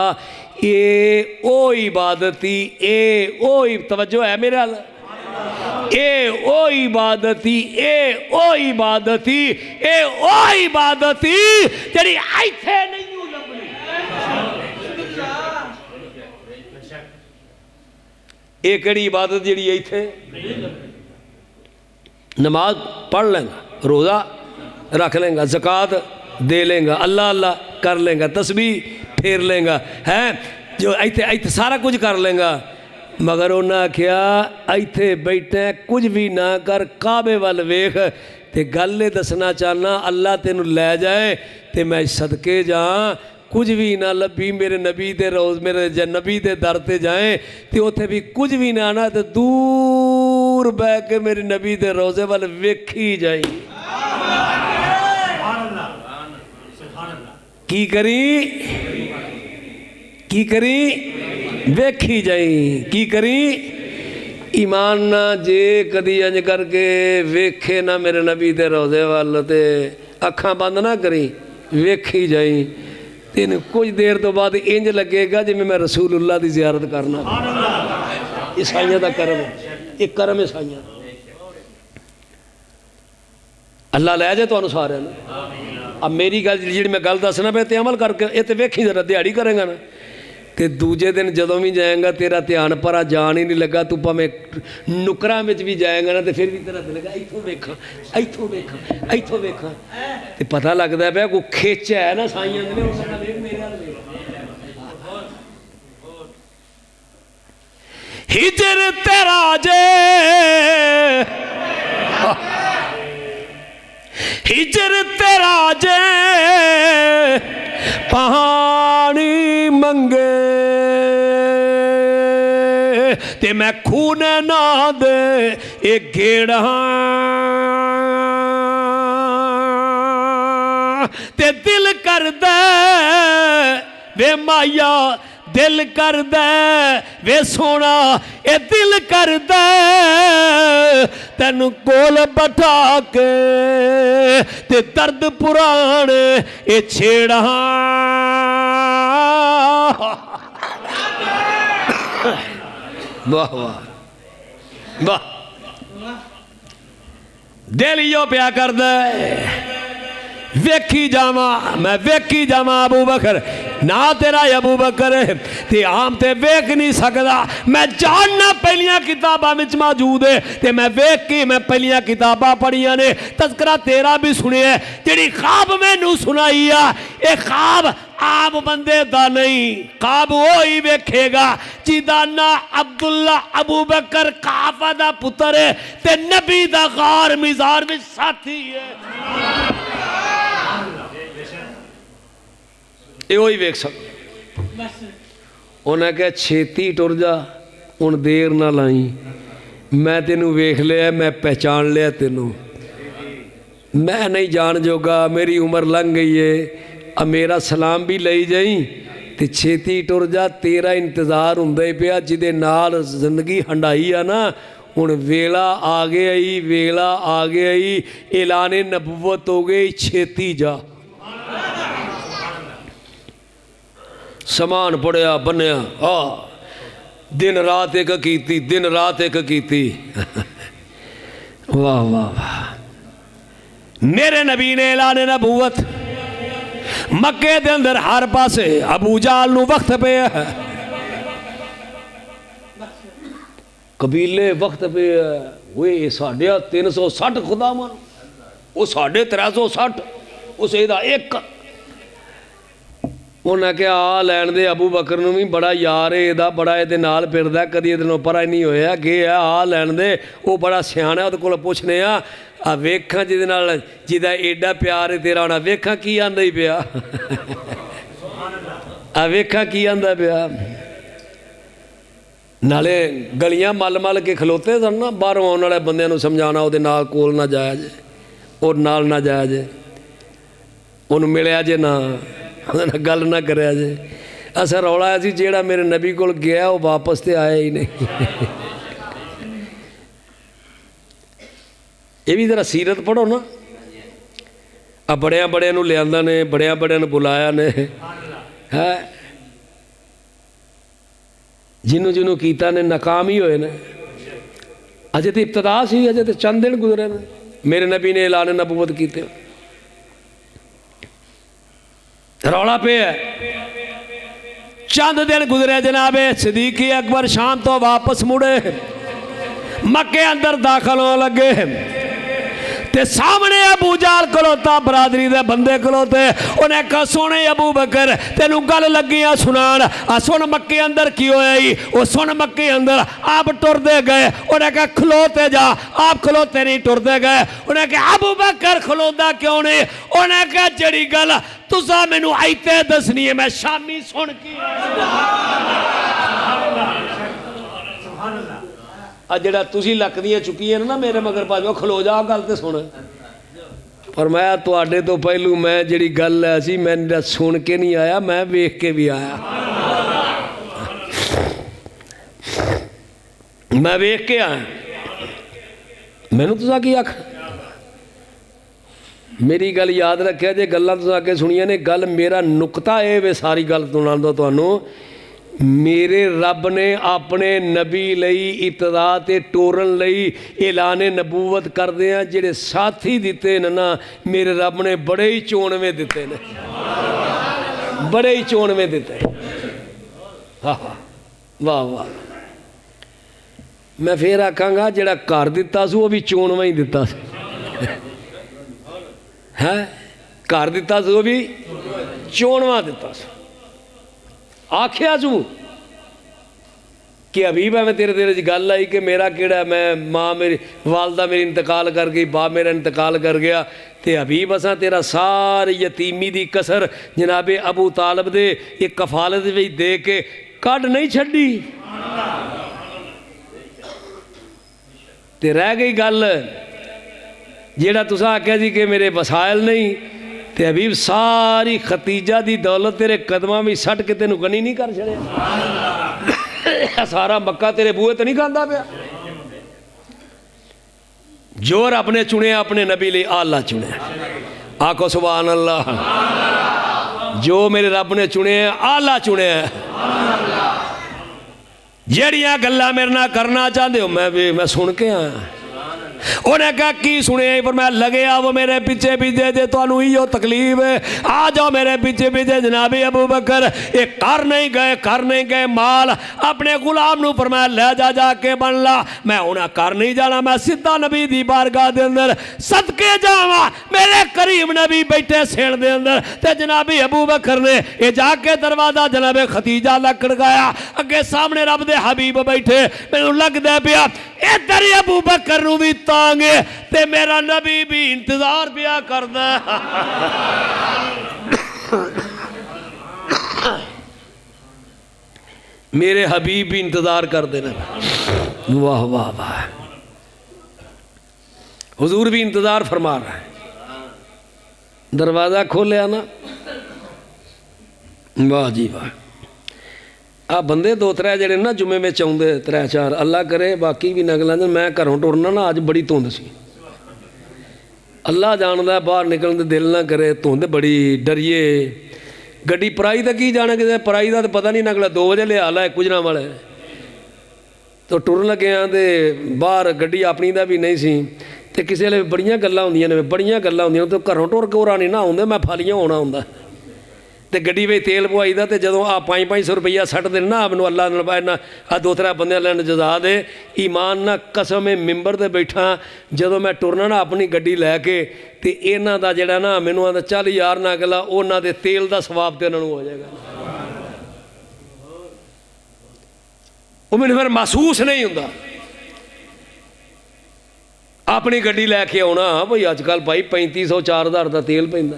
A: اے او عبادتی، اے او توجہ ہے میرے حال اے او عبادتی اے او عبادتی اے او عبادتی تیری ایتھے نہیں لبنی اے کڑی عبادت جیڑی ایتھے نماز پڑھ لیں گا روزہ رکھ لیں گا زکوٰۃ دے لیں گا اللہ اللہ کر لیں گا تسبیح پھیر لیں گا ہے جو ایتھے سارا کچھ کر لیں گا مگر انہاں کیا ایتھے بیٹھے کچھ بھی نہ کر کعبے وال ویکھ تے گل دسنا چاہنا اللہ تینوں لے جائے تے میں صدقے جاں کچھ بھی نہ لبھی میرے نبی دے روز میرے نبی دے در تے جائیں تے اوتھے بھی کچھ بھی نہ آنا تے دور بہ کے میرے نبی دے روزے وال ویکھی جائیں کی کری ویکھی جائیں کی کری ایمان نہ جے کدی انج کر کے ویکھے نہ میرے نبی دے روزے وال تے اکھاں بند نہ کری ویکھی جائیں تین کچھ دیر تو بعد انج لگے گا جی میں رسول اللہ دی زیارت کرنا عیسائیاں دا کرم ایک کرم عیسائیاں اللہ لے جائے تو انہوں سارے نا اب میری گل جی میں گل دسنا پہ تے عمل کر کے یہ تے ویکھی ذرا دیہڑی کریں گا نا تے دوجے دن جدوں بھی جائیں گا تیرا دھیان پرا جان ہی نہیں لگا تو پاویں نکراں وچ بھی جائیں گا نا تے پھر بھی تیرا دل لگا ایتھوں ویکھاں ایتھوں ویکھاں ایتھوں ویکھاں تے پتہ لگدا پیا کوئی کھچ ہے نا سائیاں دے اس دا ویکھ میرے نال ویکھ ہجر تیرا جے ہجر تیرا جے پانی منگے تے میں خونے نہ دے ایک گیڑاں تے دل کر دے وے مایا دل کر دے وے سونا اے دل کر دے تینوں کول بٹھا کے تے درد پرانے اے چھیڑا واہ واہ واہ دل یو پیا کر دے ویکھی جاواں میں ویکھی جاواں ابو بکر نہ تیرا ابو بکر تے عام تے ویکھ نہیں سکدا میں جاننا پہلیاں کتاباں وچ موجود ہے تے میں ویکھ کے میں پہلیاں کتاباں پڑھیاں نے تذکرہ تیرا بھی سنیا ہے تیری خواب میں نو سنائی ہے اے خواب عام بندے دا نہیں خواب وہی ویکھے گا جیدا نا عبداللہ ابو بکر قحافہ دا پتر ہے تے نبی دا غار مزار وچ ساتھی ہے یہ وہی ویک سک انہیں کہا چھیتی ٹر جا ان دیر نہ لائیں میں تینوں ویکھ لیا میں پہچان لیا تینوں میں نہیں جان جوگا میری عمر لنگ گئی ہے اب میرا سلام بھی لئی جائیں تے چھیتی ٹر جا تیرا انتظار ہوندے پیا جدے نال زندگی ہنڈائی ہے نا ہن ویلا آگے آئی ویلا آگے آئی اعلان نبوت ہو گئی چھیتی جا سامان پڑیا بنیا دن رات ایک کیتی دن رات ایک کیتی واہ واہ واہ میرے نبی نے اعلان نبوت مکے دے اندر ہر پاسے ابو جہل نو وقت پہ ہے قبیلے وقت پہ ہے وہ ساڑھے 360 خدا مان وہ ساڑھے 360 اس ایدہ ایک انہیں کہا آ لین دے ابو بکر نو بھی بڑا یار ہے دا بڑا یہ نال پھردا کدی یہ دنوں پرا ہی نہیں ہویا کہ آ لین دے وہ بڑا سیاح ہے وہ کول پوچھنے آ ویکھاں جہدے نال جہدا ایڈا پیار ہے تیرا ہونا ویکھاں کی آندا ہی پیا ویکھاں کی آندا پیا نالے گلیاں مل مل کے کھلوتے سن نا باہروں آنے والے بندے نو سمجھانا وہ نال کول نہ جایا جے اور نال نہ جایا جے انہوں ملیا جے نہ گل نہ کریا جے ایسا رولا ہے جیڑا میرے نبی کو گیا وہ واپس تے آیا ہی نہیں یہ بھی ذرا سیرت پڑھو نا اب بڑیاں بڑیاں نو لے آندا نے بڑیاں بڑیاں نو بلایا نے جنوں جنوں کیتا نے ناکام ہی ہوئے نے اجے تو ابتدا سی، اجے تو چند دن گزرے نے میرے نبی نے اعلان نبوت کیتے، رولا پہ ہے۔ چند دن گزرے جناب صدیق اکبر شام تو واپس مڑے، مکے اندر داخل ہو لگے، تے سامنے ابو جہل کھلوتا، برادری دے بندے کھلوتے، انہیں کہا سونے ابو بکر تینوں گل لگیاں سنان، سن مکے اندر کی ہویا ہی، وہ سن مکے اندر آپ ٹر دے گئے، انہیں کہا کھلوتے جا، آپ کھلوتے نہیں ٹر دے گئے، انہیں کہا ابو بکر کھلوتا کیوں نہیں، انہیں کہا جڑی گل تسا مینوں آئیتے دسنی ہے میں شامی سن کی جڑا تسی لکدیاں چکی ہیں نا میرے مگر پاس کھلو جا گل تے سن، فرمایا تواڈے تو پہلو میں جڑی گل ہے سی میں سن کے نہیں آیا، میں ویکھ کے بھی آیا، میں ویکھ کے آیا، مینوں تساں کی آکھ میری گل یاد رکھے جے گلاں تساں کے سنیاں نے، گل میرا نقطہ اے وے ساری گل سنان دا تانوں، میرے رب نے اپنے نبی لئی ابتدا تے ٹورن لئی اعلان نبوت کر دیا، جڑے ساتھی دیتے نا میرے رب نے بڑے ہی چونویں دیتے نے، بڑے ہی چونویں دیتے، واہ واہ، میں پھر آکھاں گا جڑا گھر دیتا سو وہ بھی چونویں ہی دیتا سی، ہے گھر دیتا سو وہ بھی چونواں دیتا سو، آکھیا سو کہ حبیب ہے میں تیرے دل وچ گل آئی کہ میرا کیڑا میں ماں میری والدہ میری انتقال کر گئی، باپ میرا انتقال کر گیا، تے حبیب اساں تیرا ساری یتیمی دی کسر جناب ابو طالب دے ایک کفالت وچ دے کے کڈ نہیں چھڈی، تے رہ گئی گل جیڑا تساں آکھیا جی کہ میرے وسائل نہیں، تے حبیب ساری ختیجہ دی دولت تیرے قدماں میں سٹ کے تینوں غنی نہیں کر چھڑے، سارا مکہ تیرے بوئے تو نہیں کھاندا پیا، جو رب نے چنے اپنے نبی لئی آلہ چنے، آکھو سبحان اللہ، جو میرے رب نے چنے آلہ چنے، جیڑیاں گلاں میرے نہ کرنا چاہتے ہو میں سن کے آیا، انہیں کہا کی سنے پر میں لگے وہ میرے پیچھے پیچھے جے تو انہوں ہی تکلیف ہے، آ جاؤ میرے پیچھے پیچھے جناب ابو بکر، ایک کر نہیں گئے مال اپنے غلام نو فرمایا لے جا کے بن لا، میں انہیں کر نہیں جانا، میں سدھا نبی دی بارگاہ دے اندر صدقے جاواں، میرے کریم نبی بیٹھے سین دے اندر، تے جناب ابو بکر نے یہ جا کے دروازہ جناب ختیجہ لکڑ گایا، اگے سامنے رب دے حبیب بیٹھے، میں لگ دے پیا ادھر ابو بکر نو بھی تانگے تے میرا نبی بھی انتظار پیا کردا، میرے حبیب بھی انتظار کر دینا، واہ واہ واہ، حضور بھی انتظار فرما رہا ہے، دروازہ کھولیا نا، واہ جی واہ، آ بندے دو ترے جڑے نا جمعے میں چاہتے ترے چار، اللہ کرے باقی بھی نگلاں میں گھروں ٹرنا نا اج بڑی دھند سی، اللہ جاندا باہر نکلن دے دل نہ کرے، دھند بڑی ڈریے، گڈی پرائی دا کی جانا کہ پرائی دا تو پتہ نہیں نکلا 2 بجے لے آلا ہے کجرا والے تو ٹرن لگے ہاں تے باہر گڈی اپنی دا بھی نہیں سی، تے کسے لے بڑیاں گلاں ہوندیاں نے، بڑیاں گلاں ہوندیاں تو گھروں ٹر کے اورا نہیں نہ ہوندے، میں پھالیاں ہونا ہوندا تے گڈی وچ تیل پوائی دا تے جدوں آ 500 روپیہ سٹ دین نا مینوں اللہ نے آ 2-3 بندے لین جزا دے، ایمان نہ قسم ممبر تے بیٹھا جدوں میں ٹرنا نا اپنی گڈی لے کے تے انہاں دا جڑا نا مینوں آندا چل یار نہ گلا انہاں دے تیل دا ثواب تے انہاں نوں ہو جائے گا، وہ مینوں پھر محسوس نہیں ہوندا، اپنی گڈی لے کے آنا بھئی اج کل بھائی 3500-4000 دا تیل پیندا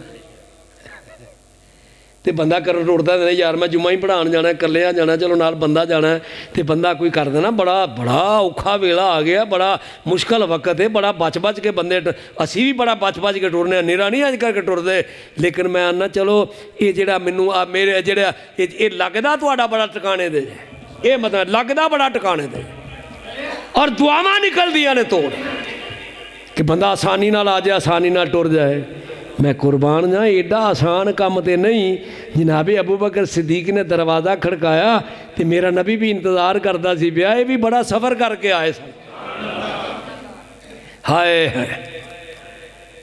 A: تے بندہ کرن ٹردا تے یار میں جمعہ ہی پڑھان جانا ہے، کلیا جانا چلو نال بندہ جانا ہے تے بندہ کوئی کر دینا، بڑا اوکھا ویلا آ گیا، بڑا مشکل وقت ہے، بڑا بچ کے بندے اسی بھی بڑا بچ کے ٹرنے، نیرا نہیں اج کر کے ٹردے، لیکن میں آنا چلو یہ جڑا مینوں میرے جڑا یہ لگدا تہاڈا بڑا ٹکانے دے، یہ مطلب لگدا بڑا ٹکانے دے، اور دعاواں نکلدیاں نے توڑ کہ بندہ آسانی نال آ جائے، آسانی نال ٹر جائے، میں قربان جا ایڈا آسان کام تے نہیں، جناب ابو بکر صدیق نے دروازہ کھڑکایا تے میرا نبی بھی انتظار کرتا سی پیا، یہ بھی بڑا سفر کر کے آئے سن، ہائے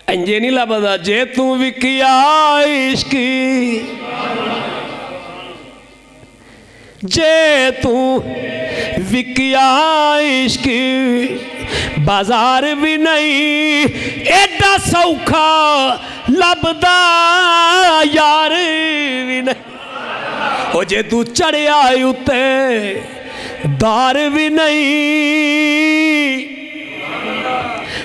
A: انجے نہیں لبدا جے تو وکیا عشق جے تو وکیا عشق بازار بھی نہیں ایڈا سوکھا لبدا یار بھی نہیں او جے تو چڑھیا اتے دار بھی نہیں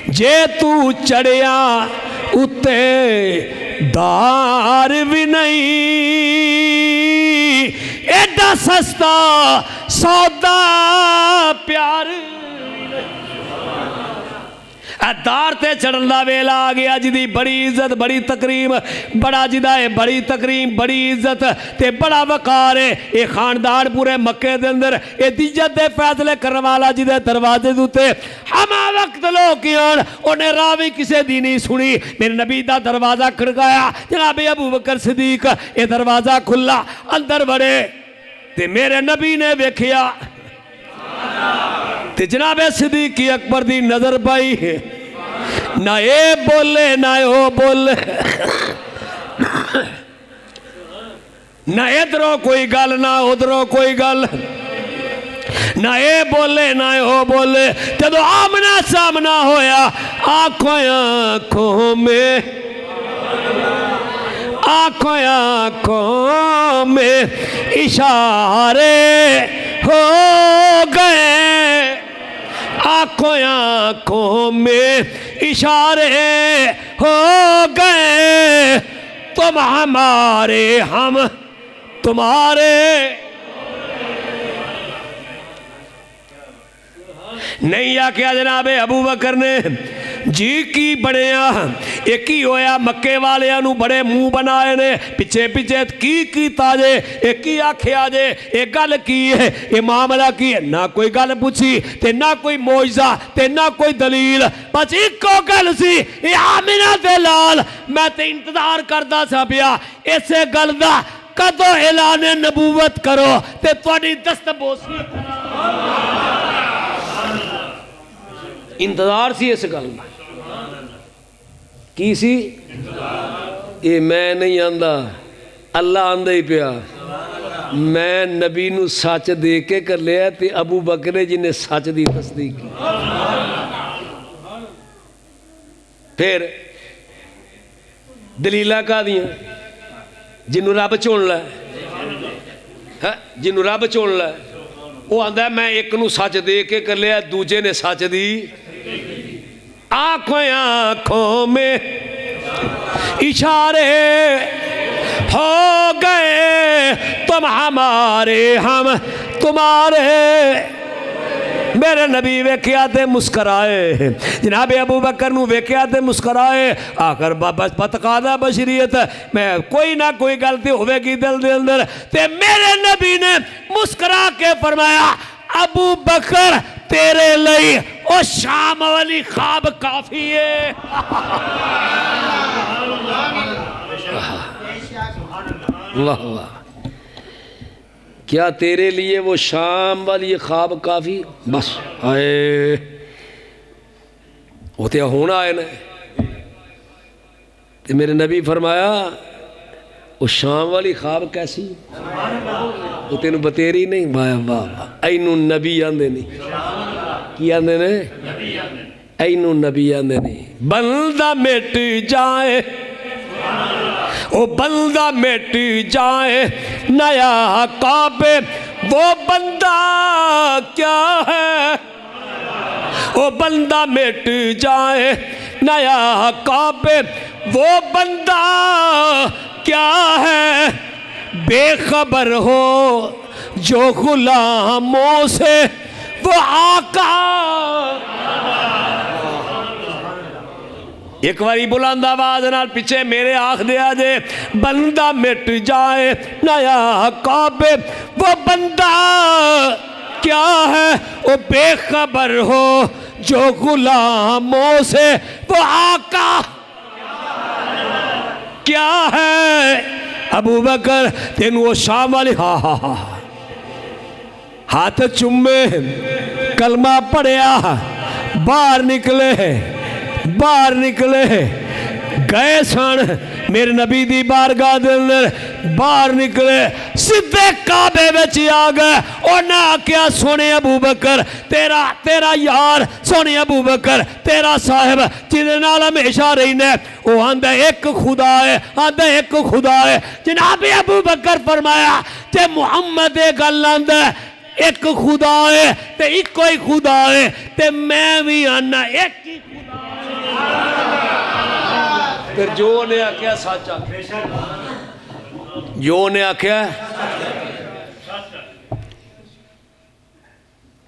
A: جے تو چڑھیا اتے دار بھی نہیں ایڈا سستا سودا پیار دار تے چڑھن دا ویلا آ گیا جدی بڑی عزت بڑی تکریم بڑا جدا ہے بڑی تکریم بڑی عزت تے بڑا وقار ہے اے خاندان پورے مکے دے اندر اے دیجت دے فیصلے کرنے والا جدے دروازے دوتے ہما وقت لوگ کیان انہیں راوی کسے دی نہیں سنی میرے نبی دا دروازہ کھڑکایا جناب ابو بکر صدیق اے دروازہ کھلا اندر بڑے تے میرے نبی نے ویکھیا تے جناب صدیق اکبر دی نظر پائی نہ اے بولے نہ او بولے نہ ادھروں کوئی گل نہ ادھروں کوئی گل نہ اے بولے نہ او بولے جب آمنا سامنا ہویا آنکھوں آنکھوں میں آنکھوں آنکھوں میں اشارے ہو گئے آنکھوں آنکھوں میں اشارے ہو گئے تم ہمارے ہم تمہارے نہیں آکھیا جناب ابو بکر نے جی کی بڑیا ایک ہی ہویا مکے والے انو بڑے منہ بنائے نے پچھے پچھے کی تاجے ایک ہی آکھیا جے ایک گل کی ہے یہ معاملہ کی ہے نہ کوئی گل پوچھی تے نہ کوئی معجزہ تے نہ کوئی دلیل بس ایک کو گل سی یہ آمینہ دے لال میں تے انتظار کردہ سا پیا اسے گل دا کدو اعلان نبوت کرو تے توڑی دست بوسی انتظار سی اس گل میں کی سی یہ میں نہیں آندہ اللہ آندہ ہی پیا میں نبی نو سچ دے کے کر لیا تے ابو بکر جنہیں سچ دی تصدیق کی پھر دلیلہ کا دیا جنہوں رب چون لائے جنہوں رب چون لائے وہ آندہ ہے میں ایک نو سچ دے کے کر لیا دوجے نے سچ دی آنکھوں آنکھوں میں اشارے ہو گئے تم ہمارے ہم تمہارے میرے نبی ویکھیا تے مسکرائے جناب ابو بکر نو ویکھیا تے مسکرائے آخر پتقاضا بشریت میں کوئی نہ کوئی غلطی ہوئے گی دل دے اندر تے میرے نبی نے مسکرا کے فرمایا ابو بکر تیرے لئی او شام والی خواب کافی ہے اللہ اللہ کیا تیرے لیے وہ شام والی خواب کافی بس آئے وہ تو ہونا آئے نا تو میرے نبی فرمایا وہ شام والی خواب کیسی وہ تینوں بتیری نہیں بایا بابا اینو نبی آندے نہیں کی آندے نے اینو نبی آندے نہیں بندہ مٹ جائے وہ بندہ مٹ جائے نیا کعبے وہ بندہ کیا ہے وہ بندہ مٹ جائے نیا کعبے وہ بندہ کیا ہے بے خبر ہو جو غلاموں سے وہ آقا ایک باری بلند آواز نال پیچھے میرے آنکھ دیا جے بندہ مٹ جائے نیا کعبے وہ بندہ کیا ہے وہ بے خبر ہو جو غلاموں سے وہ آقا کیا ہے ابو بکر تینوں وہ شام والی ہاتھ چمے کلمہ پڑھیا باہر نکلے باہر نکلے گئے سن میرے نبی دی بارگاہ دے اندر باہر نکلے سدھے کعبے وچ آ گئے انہاں آکھیا سونے ابو بکر تیرا یار سونے ابو بکر تیرا صاحب جدے نال ہمیشہ رہنا وہ آندا ایک خدا ہے آندا ایک خدا ہے جناب ابو بکر فرمایا تے محمد گل آندا ایک خدا ہے تے ایک کوئی خدا ہے تے میں بھی آنا ایک ہی خدا ہے پھر جو نے آکھیا سچ آکھیا جو نے آکھیا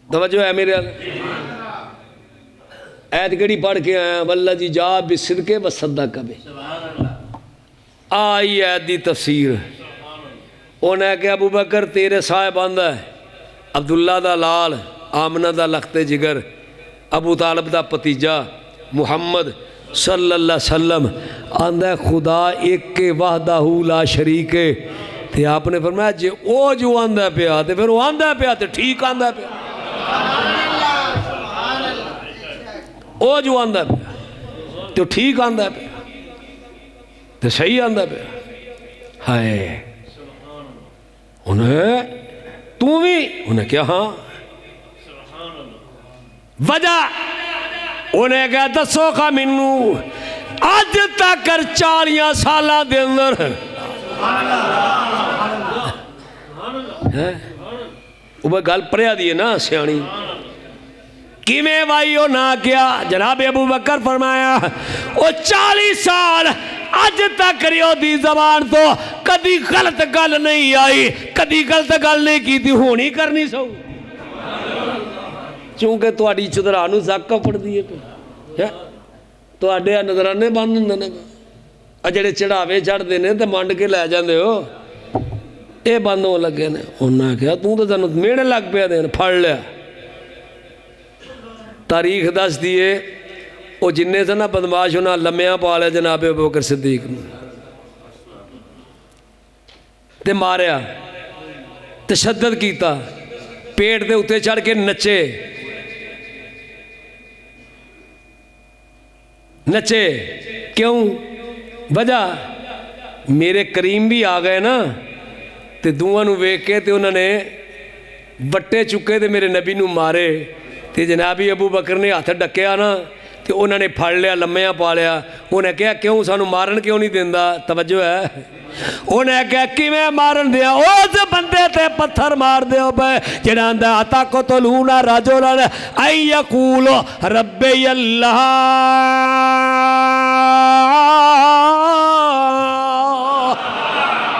A: توجہ ہے میرے ایت کیڑی پڑھ کے آیا واللہ جی جا بصدقے وصدق بہ آئی ایت دی تفسیر انہیں کہ ابو بکر تیرے صاحب آندہ ہے عبداللہ دا لال آمنہ دا لخت جگر ابو طالب دا پتیجہ محمد صلی اللہ علیہ وسلم آندہ خدا ایک کے وحدہ لا شریک ہے تے آپ نے فرمایا جے او جو آندہ پہ آتے پھر وہ آندہ پہ آتے ٹھیک آندہ پہ او جو آندہ پہ تو ٹھیک آندہ پہ تو صحیح آندہ پہ ہائے انہیں تو بھی انہیں کیا ہاں وجہ انہیں کہا دسو کا منو آج تک 40 سالہ دے اندر وہ گل پڑیا دیئے نا سیانی کیمیں وائیو نہ کیا جناب ابو بکر فرمایا وہ 40 سال آج تک ریو دی زبان تو کدی غلط گل نہیں آئی کدی غلط گل نہیں کی تھی ہونی کرنی سو چونکہ تو آڑی چدرانو زکا پڑ دیئے تو آڑے نظرانے باندھ دینے اجڑے چڑھاوے چڑھ دینے تو مانڈ کے لے جاندے ہو اے باندھوں لگے نے انہاں کیا تو جانو میڑے لگ پیا دینے پھڑ لیا تاریخ دس دیئے وہ جننے سے نا بدماش ہونا لمیاں پالے جناب ابو بکر صدیق تے ماریا تشدد کیتا پیٹ دے اتے چڑھ کے نچے کیوں وجہ میرے کریم بھی آ گئے نا تے دوہاں نو ویک کے تے انہوں نے وٹے چکے تے میرے نبی نو مارے تے جنابی ابو بکر نے ہاتھ ڈکیا نا تے انہوں نے پھڑ لیا لمیاں پا لیا انہیں کہا کیوں سانو مارن کیوں نہیں دیندہ توجہ ہے انہیں کہا کیویں مارن دیا اوز بندے تے پتھر مار دیا بے جنہاں دا آتا کو تلونا رجولن این یقولو ربی اللہ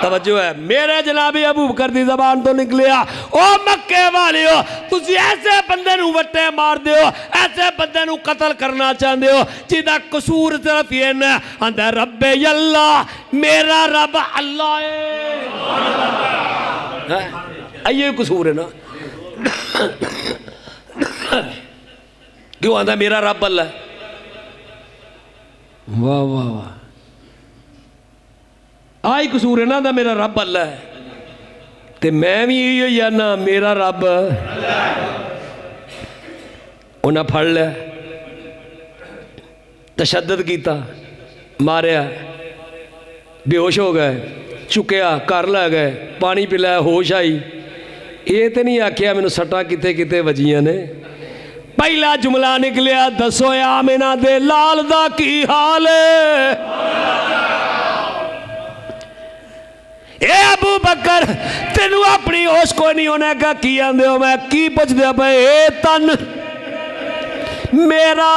A: توجہ ہے میرے جنابی ابو بکر دی زبان تو نکلیا او مکے والی ہو تسی ایسے بندے نو وٹے مار دے ہو ایسے بندے نو قتل کرنا چاہندے ہو جیدہ قصور صرف یہ نا اندہ رب اللہ میرا رب اللہ ہے یہ قصور ہے نا کیوں اندہ میرا رب اللہ ہے واہ واہ واہ آئی قصور ہے نا دا میرا رب اللہ ہے تے میں بھی یہی یا نا میرا رب انہاں پھڑ لیا تشدد کیتا ماریا بے ہوش ہو گئے چکیا کر لے گئے پانی پلایا ہوش آئی یہ تے نہیں آکھیا میں نے سٹا کتے کتے وجیاں نے پہلا جملہ نکلیا دسو یا آمینہ دے لال دا کی حال ہے اے ابو بکر تینو اپنی ہوش کوئی نہیں ہونے کا کی آندے ہو میں کی پچھ دیا پہ اے تن میرا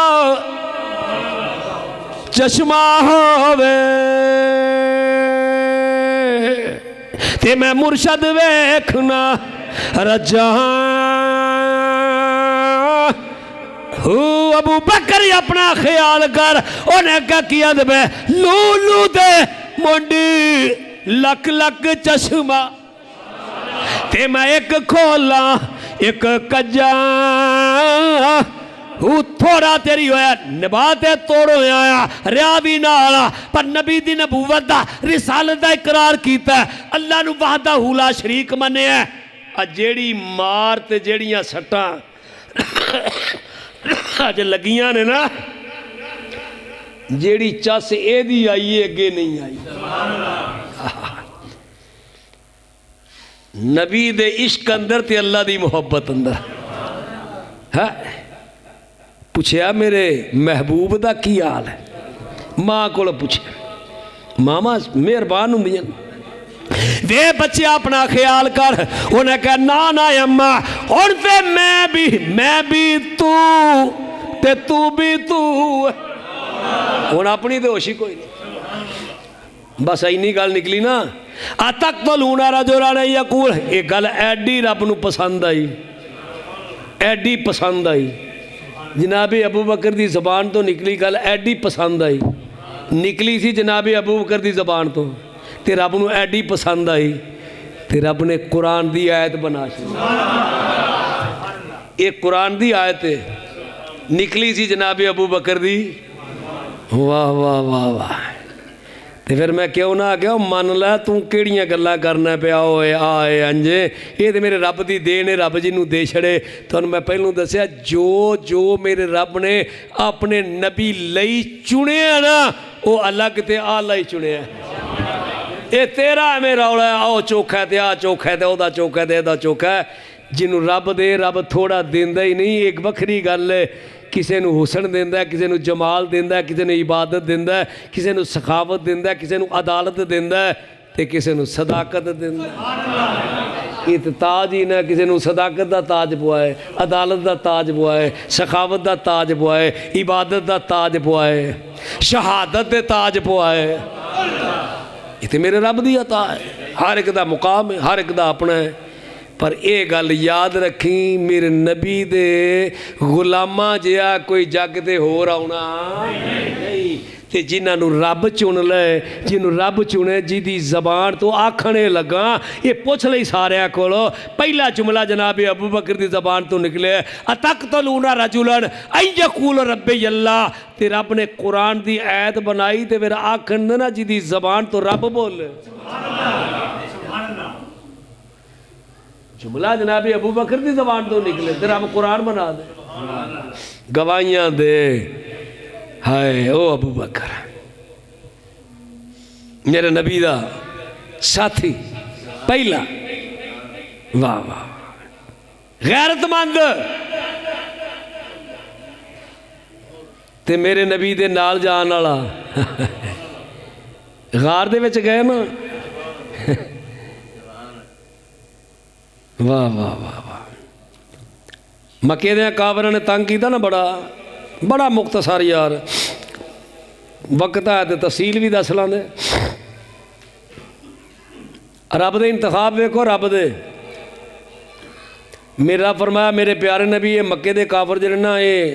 A: چشمہ ہووے تے میں مرشد ویکھنا رجاں ابو بکر ہی اپنا خیال کر انہیں کہا کیا دے بے لولو دے منڈی لک لک چشمہ تے میں ایک کھولا ایک کجا تھوڑا تیری ہویا نباتے توڑو آیا ریاوی نالا پر نبی دی نبوت دا رسالت دا اقرار کیتا ہے اللہ نو وحدہ لا شریک منے ہے جیڑی مار تے جیڑیاں سٹاں آج لگیاں نے نا جیڑی چس اے دی آئی ہے اگے نہیں آئی. نبی دے عشق اندر تے اللہ دی محبت اندر. پوچھیا میرے محبوب دا کی حال ہے؟ ماں کو پوچھیا. ماما مہربان ہوندیاں وے بچے اپنا خیال کر. انہیں کہا نا اماں ہن تے میں بھی تو تے تو بھی تو. ہن اپنی تے ہوش ہی کوئی نہیں. بس اینی گل نکلی نا. اتقتلون رجلا یقول. یہ گل ایڈی رب نو پسند آئی, ایڈی پسند آئی. جناب ابو بکر دی زبان تو نکلی گل ایڈی پسند آئی. نکلی سی جناب ابو بکر دی زبان تو تے رب نو ایڈی پسند آئی تے رب نے قرآن دی آیت بنا چھوڑی. ایک قرآن دی آیت نکلی سی جناب ابو بکر دی. واہ واہ واہ واہ. تے پھر میں کیوں نہ کیا من لے تو کیڑیاں گلاں کرنا پیا ہوئے آئے انجے. یہ تے میرے رب دی دین ہے, رب جنوں دے چھڑے. تو میں پہلوں دسیا جو میرے رب نے اپنے نبی لئی چنے نا وہ الگ تے آلہ ہی چنے ہیں. اے تیرا ہے میرا رولا ہے, آؤ چوکھا ہے تے آ چوکھا ہے تے او دا چوکھا ہے تے دا چوکھا ہے. جنوں رب دے رب تھوڑا دیندہ ہی نہیں. ایک بکھری گل ہے, کسے نو حسن دیندہ ہے, کسے نو جمال دیندہ ہے, کسے نو عبادت دیندہ ہے, کسے نو سخاوت دیندہ ہے, کسے نو عدالت دیندہ ہے تے کسے نو صداقت دیندہ ہے. یہ تاج ہی نہ کسے نو صداقت دا تاج پوائے, عدالت دا تاج پوائے, سخاوت دا تاج پوائے, عبادت دا تاج پوائے, شہادت دے تاج پوائے. یہ تے میرے رب دی عطا ہے. ہر ایک دا مقام ہے, ہر ایک دا اپنا ہے. پر اے گل یاد رکھیں میرے نبی دے غلاماں جیا کوئی جگ تے ہو رہا نہیں. تے جنہاں نو رب چن لے, جنہوں رب چنے جی دی زبان تو آکھنے لگا. یہ پوچھ لئی سارے کولو. پہلا جملہ جناب ابو بکر دی زبان تو نکلے اتقتلون رجلا ان یقول ربی اللہ. تے رب نے قرآن دی آیت بنائی تے پھر آکھن نا جی دی زبان تو رب بولے. جملہ جناب ابو بکر دی زبان تو نکلے تے رب قرآن بنا دے. گواہیاں دے ہائے او ابو بکر میرے نبی دا ساتھی پہلا. واہ واہ غیرت مند. تے میرے نبی دے نال جان والا غار دے وچ گئے نا. واہ واہ واہ واہ. مکے دے کافراں نے تنگ کیتا نا بڑا مختصر یار وقت ہے تے تفصیل بھی دس لاندے. رب دے انتخاب ویکھو. رب دے میرا فرمایا میرے پیارے نبی یہ مکے دے کافر جڑے نا یہ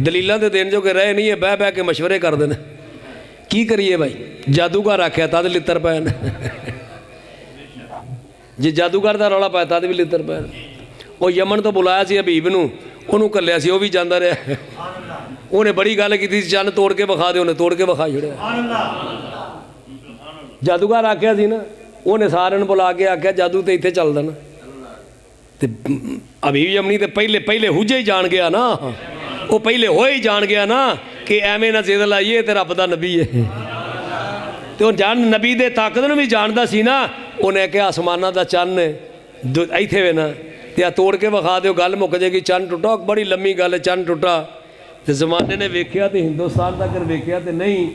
A: دلیلاں تے دین جو کہ رہے نہیں, یہ بہ کے مشورے کر دے. کی کریے بھائی, جادوگر آکھیا تد لتر پے جی جادوگر دا رولا پایا تد بھی لتر پے. وہ یمن تو بلایا سی حبیب نو, انہوں کلیا سی وہ بھی جاندہ رہا. انہیں بڑی گل کی تھی چند توڑ کے بخا دے, انہیں توڑ کے بخا چھڑیا. جادوگر آکھیا سی نا, انہیں سارے بلا کے آکھیا جادو تے ایتھے چل دینا. حبیب یمنی تے پہلے حجے ہی جان گیا نا, وہ پہلے ہوئے ہی جان گیا نا کہ ایویں نہ زید لائیے تے رب دا نبی ہے. تو جان نبی دے طاقت بھی جاندا سی نا. انہیں کہ آسمانہ دا چن ایتھے وے نا یا توڑ کے بخا دیو گل مک جائے گی. چن ٹوٹا بڑی لمبی گل ہے. چن ٹوٹا تے زمانے نے ویکھیا تے ہندوستان تک ویکھیا تے نہیں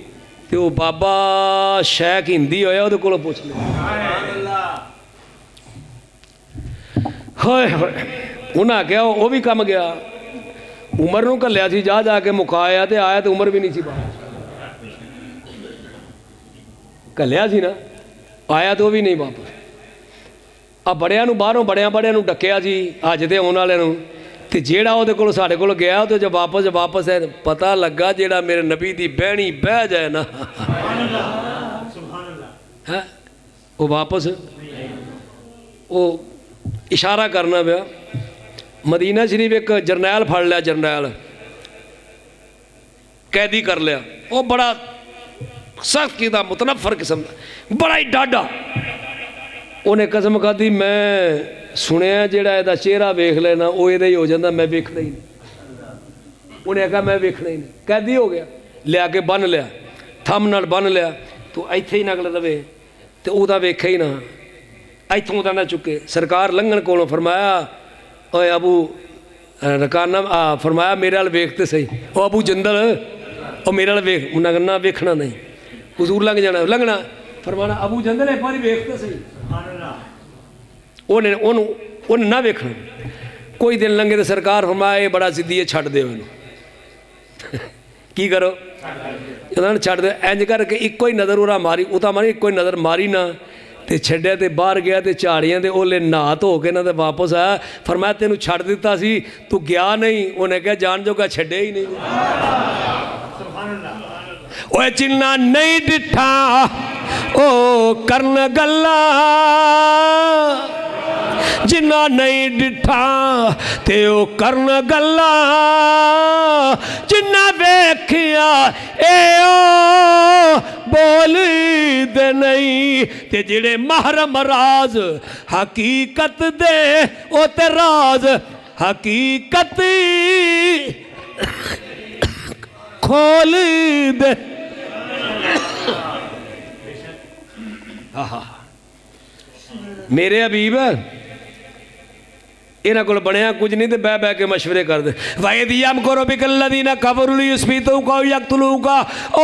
A: تے وہ بابا شیخ ہندی ہویا وہ کولوں پوچھ لے. انہاں کیا وہ بھی کم گیا. عمر نو کلیا سی جا کے مکایا تے آیا تے عمر بھی نہیں سی باہر. کلیا سی نا, آیا تو وہ بھی نہیں واپس. اب بڑیاں نو باہروں بڑیاں نو ڈکیا سی اج دے آن والے نو. تے جیڑا وہ کول ساڈے کول گیا تو جب واپس ہے پتہ لگا جیڑا میرے نبی دی بہنی بہ جائے نا وہ واپس وہ اشارہ کرنا پیا. مدینہ شریف ایک جرنیل پھڑ لیا, جرنیل قیدی کر لیا. وہ بڑا سخت کیتا, متنفر قسم دا, بڑا ہی ڈاڈا. انہیں قسم کھا دی میں سنیا جیڑا یہ چہرہ ویکھ لینا وہ یہ ہو جاتا, میں ویکھنا ہی نہیں. انہیں کہا میں ویکھنا ہی نہیں. قیدی ہو گیا, لیا کے بن لیا. ਥੰਮ ਨਾਲ ਬੰਨ ਲਿਆ ਤੂੰ ਇੱਥੇ ਹੀ ਨਗਲ ਰਵੇ ਤੇ ਉਹਦਾ ਵੇਖੇ ਹੀ ਨਾ ਇੱਥੋਂ ਦਾ ਨਾ ਚੁੱਕੇ। ਸਰਕਾਰ ਲੰਘਣ ਕੋਲੋਂ ਫਰਮਾਇਆ ਓਏ ਅਬੂ ਰਕਾਨਾ ਫਰਮਾਇਆ ਮੇਰੇ ਵੱਲ ਵੇਖ ਤੇ ਸਹੀ। ਉਹ ਅਬੂ ਜੰਦਲ ਉਹ ਮੇਰੇ ਵੱਲ ਵੇਖ। ਉਹਨਾਂ ਕਹਿੰਦਾ ਵੇਖਣਾ ਨਹੀਂ, ਹਜ਼ੂਰ ਲੰਘ ਜਾਣਾ ਲੰਘਣਾ। ਫਰਮਾਣਾ ਅਬੂ ਜੰਦਲ ਇੱਕ ਵਾਰੀ ਵੇਖ ਤੇ ਸਹੀ। ਉਹਨੇ ਨਾ ਵੇਖਣਾ। ਕੋਈ ਦਿਨ ਲੰਘੇ ਤੇ ਸਰਕਾਰ ਫਰਮਾਇਆ ਇਹ ਬੜਾ ਜ਼ਿੱਦੀ ਹੈ, ਛੱਡ ਦਿਓ ਇਹਨੂੰ। ਕੀ ਕਰੋ? ਉਹਨਾਂ ਨੇ ਛੱਡ ਦਿਓ। ਇੰਜ ਕਰਕੇ ਇੱਕੋ ਹੀ ਨਜ਼ਰ ਉਹਦਾ ਮਾਰੀ, ਉਹ ਤਾਂ ਮਾਰੀ ਇੱਕੋ ਹੀ ਨਜ਼ਰ ਮਾਰੀ ਨਾ ਤੇ ਛੱਡਿਆ ਤੇ ਬਾਹਰ ਗਿਆ ਤੇ ਝਾੜੀਆਂ ਦੇ ਉਹਲੇ ਨਹਾ ਧੋ ਕੇ ਨਾ ਤੇ ਵਾਪਸ ਆਇਆ। ਫਰਮਾਇਆ ਤੈਨੂੰ ਛੱਡ ਦਿੱਤਾ ਸੀ, ਤੂੰ ਗਿਆ ਨਹੀਂ। ਉਹਨੇ ਕਿਹਾ ਜਾਣ ਜੋਗਾ ਛੱਡਿਆ ਹੀ ਨਹੀਂ। ਓਏ ਜਿੰਨਾ ਨਹੀਂ ਡਿੱਠਾ ਉਹ ਕਰਨ ਗੱਲਾਂ, ਜਿੰਨਾ ਨਹੀਂ ਡਿੱਠਾ ਤੇ ਉਹ ਕਰਨ ਗੱਲਾਂ, ਜਿੰਨਾ ਵੇਖਿਆ ਇਹ ਉਹ ਬੋਲਦੇ ਨਹੀਂ। ਤੇ ਜਿਹੜੇ ਮਹਰਮ ਰਾਜ਼ ਹਕੀਕਤ ਦੇ ਉਹ ਤੇ ਰਾਜ਼ ਹਕੀਕਤ ਖੋਲ ਦੇ। ਮੇਰੇ ਹਬੀਬ ਇਹਨਾਂ ਕੋਲ ਬਣਿਆ ਕੁਝ ਨਹੀਂ ਤੇ ਬਹਿ ਬਹਿ ਕੇ ਮਸ਼ਵਰੇ ਕਰਦੇ। ਵਾਇਦ ਯਮਕਰੂ ਬਿਕੱਲਜ਼ੀਨਾ ਕਫਰੂ ਲਿਯੁਸਬਿਤੂਕਾ ਔ ਯਕਤਲੂਕਾ ਔ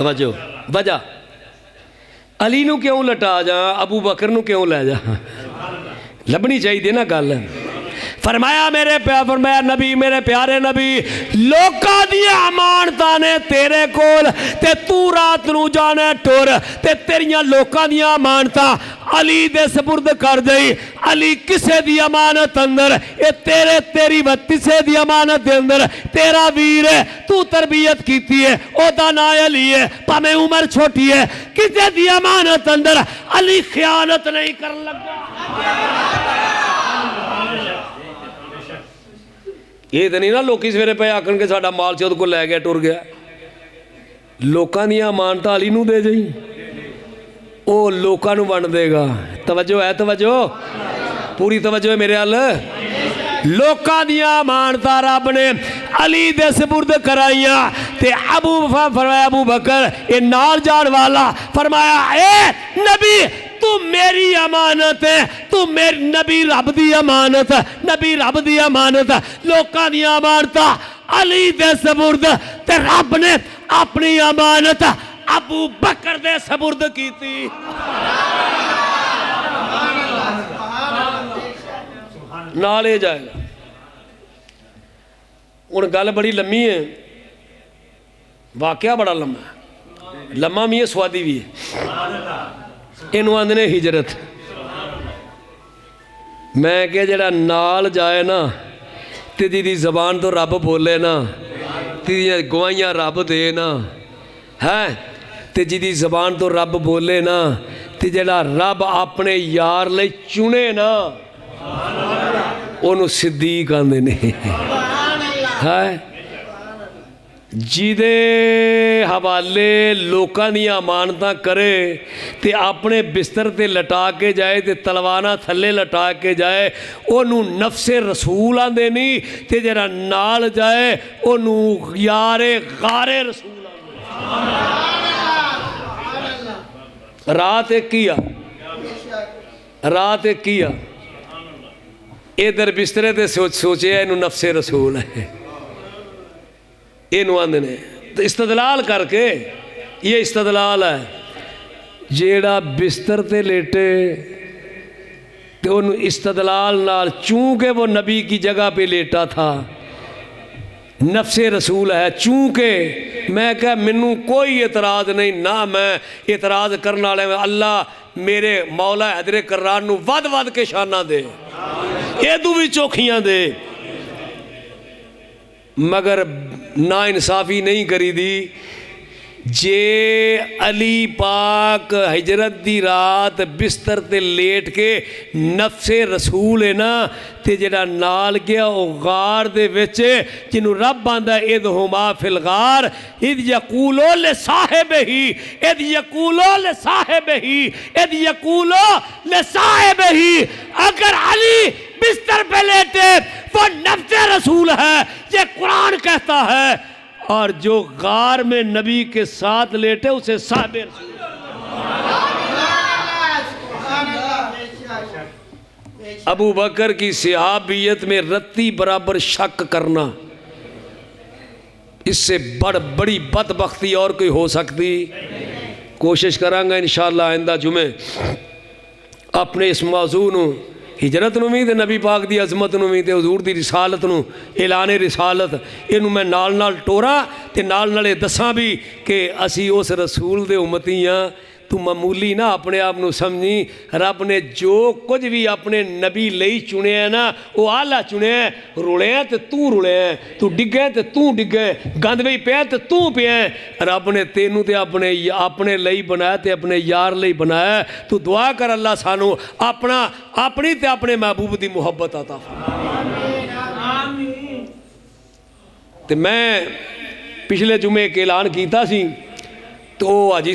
A: توجہ وجہ علی نو کیوں لٹا جا ابو بکر نو کیوں لے جا لبنی چاہیے نا گل فرمایا فرمایا نبی میرے پیارے نبی لوکاں دیاں امانتاں نے تیرے کول تے تو رات نو جانے ٹر تے تیریاں لوکاں دیاں امانتاں علی دے سپرد کر دئی علی کسے دی امانت اندر اے تیری کسے دی امانت دے اندر تیرا ویر ہے تو تربیت کیتی ہے او دا نا علی ہے پامیں عمر چھوٹی ہے کسے دی امانت اندر علی خیانت نہیں کر لگا یہ تو نہیں نا لوکی سویرے پہ آکن کے ساڑا مال سے کو لے گیا ٹر گیا لوکاں دیاں امانتاں علی نو دے جائیں او لوکاں نو بن دے گا توجہ ہے توجہ پوری توجہ ہے میرے حال لوکاں دیاں امانتاں رب نے علی دے سپرد کرائیاں تے فرمایا ابو بکر اے نال جان والا فرمایا اے نبی تو میری امانت ہے تو میری نبی رب دی امانت نبی رب دی امانت لوکاں دی امانت علی دے سپرد تے رب نے اپنی امانت ابو بکر دے سپرد کیتی نالے جائے گا ان گل بڑی لمحی ہے واقعہ بڑا لمحہ بھی ہے سوادی بھی ہے انہوں آندھنے ہجرت میں کہ جڑا نال جائے نا تیری دی زبان تو رب بولے نا تیری گوائیاں رب دے نا ہے تیری دی زبان تو رب بولے نا تے جڑا رب اپنے یار لے چنے نا انہوں صدیق آندھے نے ہے جی دے حوالے لوکاں دیاں امانتاں کرے تے اپنے بستر تے لٹا کے جائے تے تلوانا تھلے لٹا کے جائے انہوں نفس رسول آندے نہیں تے جرا نال جائے انہوں یار غار رسول آندے رات ایک کیا ادھر بسترے تے سوچے انہوں نفس رسول ہے انہوں آندے نے تو استدلال کر کے یہ استدلال ہے جیڑا بستر تے لیٹے تو انہوں استدلال نال چونکہ وہ نبی کی جگہ پہ لیٹا تھا نفس رسول ہے چونکہ میں کہا منوں کوئی اعتراض نہیں نہ میں اعتراض کرنا لے اللہ میرے مولا حیدر کرار نو ود کے شانہ دے یہ دو بھی چوکھیاں دے مگر نا انصافی نہیں کری دی جے علی پاک ہجرت دی رات بستر تے لیٹ کے نفس رسول ہے نا تے جڑا نال گیا او غار دے وچے جنہوں رب باندھا اذہما فی الغار اذ یقولو لصاحبہی اذ یقولو لصاحبہی اذ یقولو لصاحبہی اگر علی بستر پہ لیٹے وہ نفس رسول ہے یہ قرآن کہتا ہے اور جو غار میں نبی کے ساتھ لیٹے اسے صاحب رسول ابو بکر کی صحابیت میں رتی برابر شک کرنا اس سے بڑی بدبختی اور کوئی ہو سکتی کوشش کرانگا انشاءاللہ آئندہ جمعے اپنے اس موضوع نو ہجرت نو بھی تے نبی پاک دی عظمت نو بھی تے حضور دی رسالت نو اعلان رسالت انو میں نال ٹورا تے نال دساں بھی کہ اسی اس رسول دے امتی ہیں تو معمولی نہ اپنے آپ نو سمجھی رب نے جو کچھ بھی اپنے نبی لئی چنے ہیں نا وہ آلہ چنے ہیں رولے ہیں تے تو رولے ہیں تو ڈگے تے تو ڈگے گند بھی پہ تے تو پہ ہیں رب نے تینوں تے اپنے لئی بنایا تے اپنے یار لئی بنایا تو دعا کر اللہ سانو اپنی تے اپنے محبوب دی محبت عطا تے میں پچھلے جمعے کے اعلان کیتا سی تو حاجی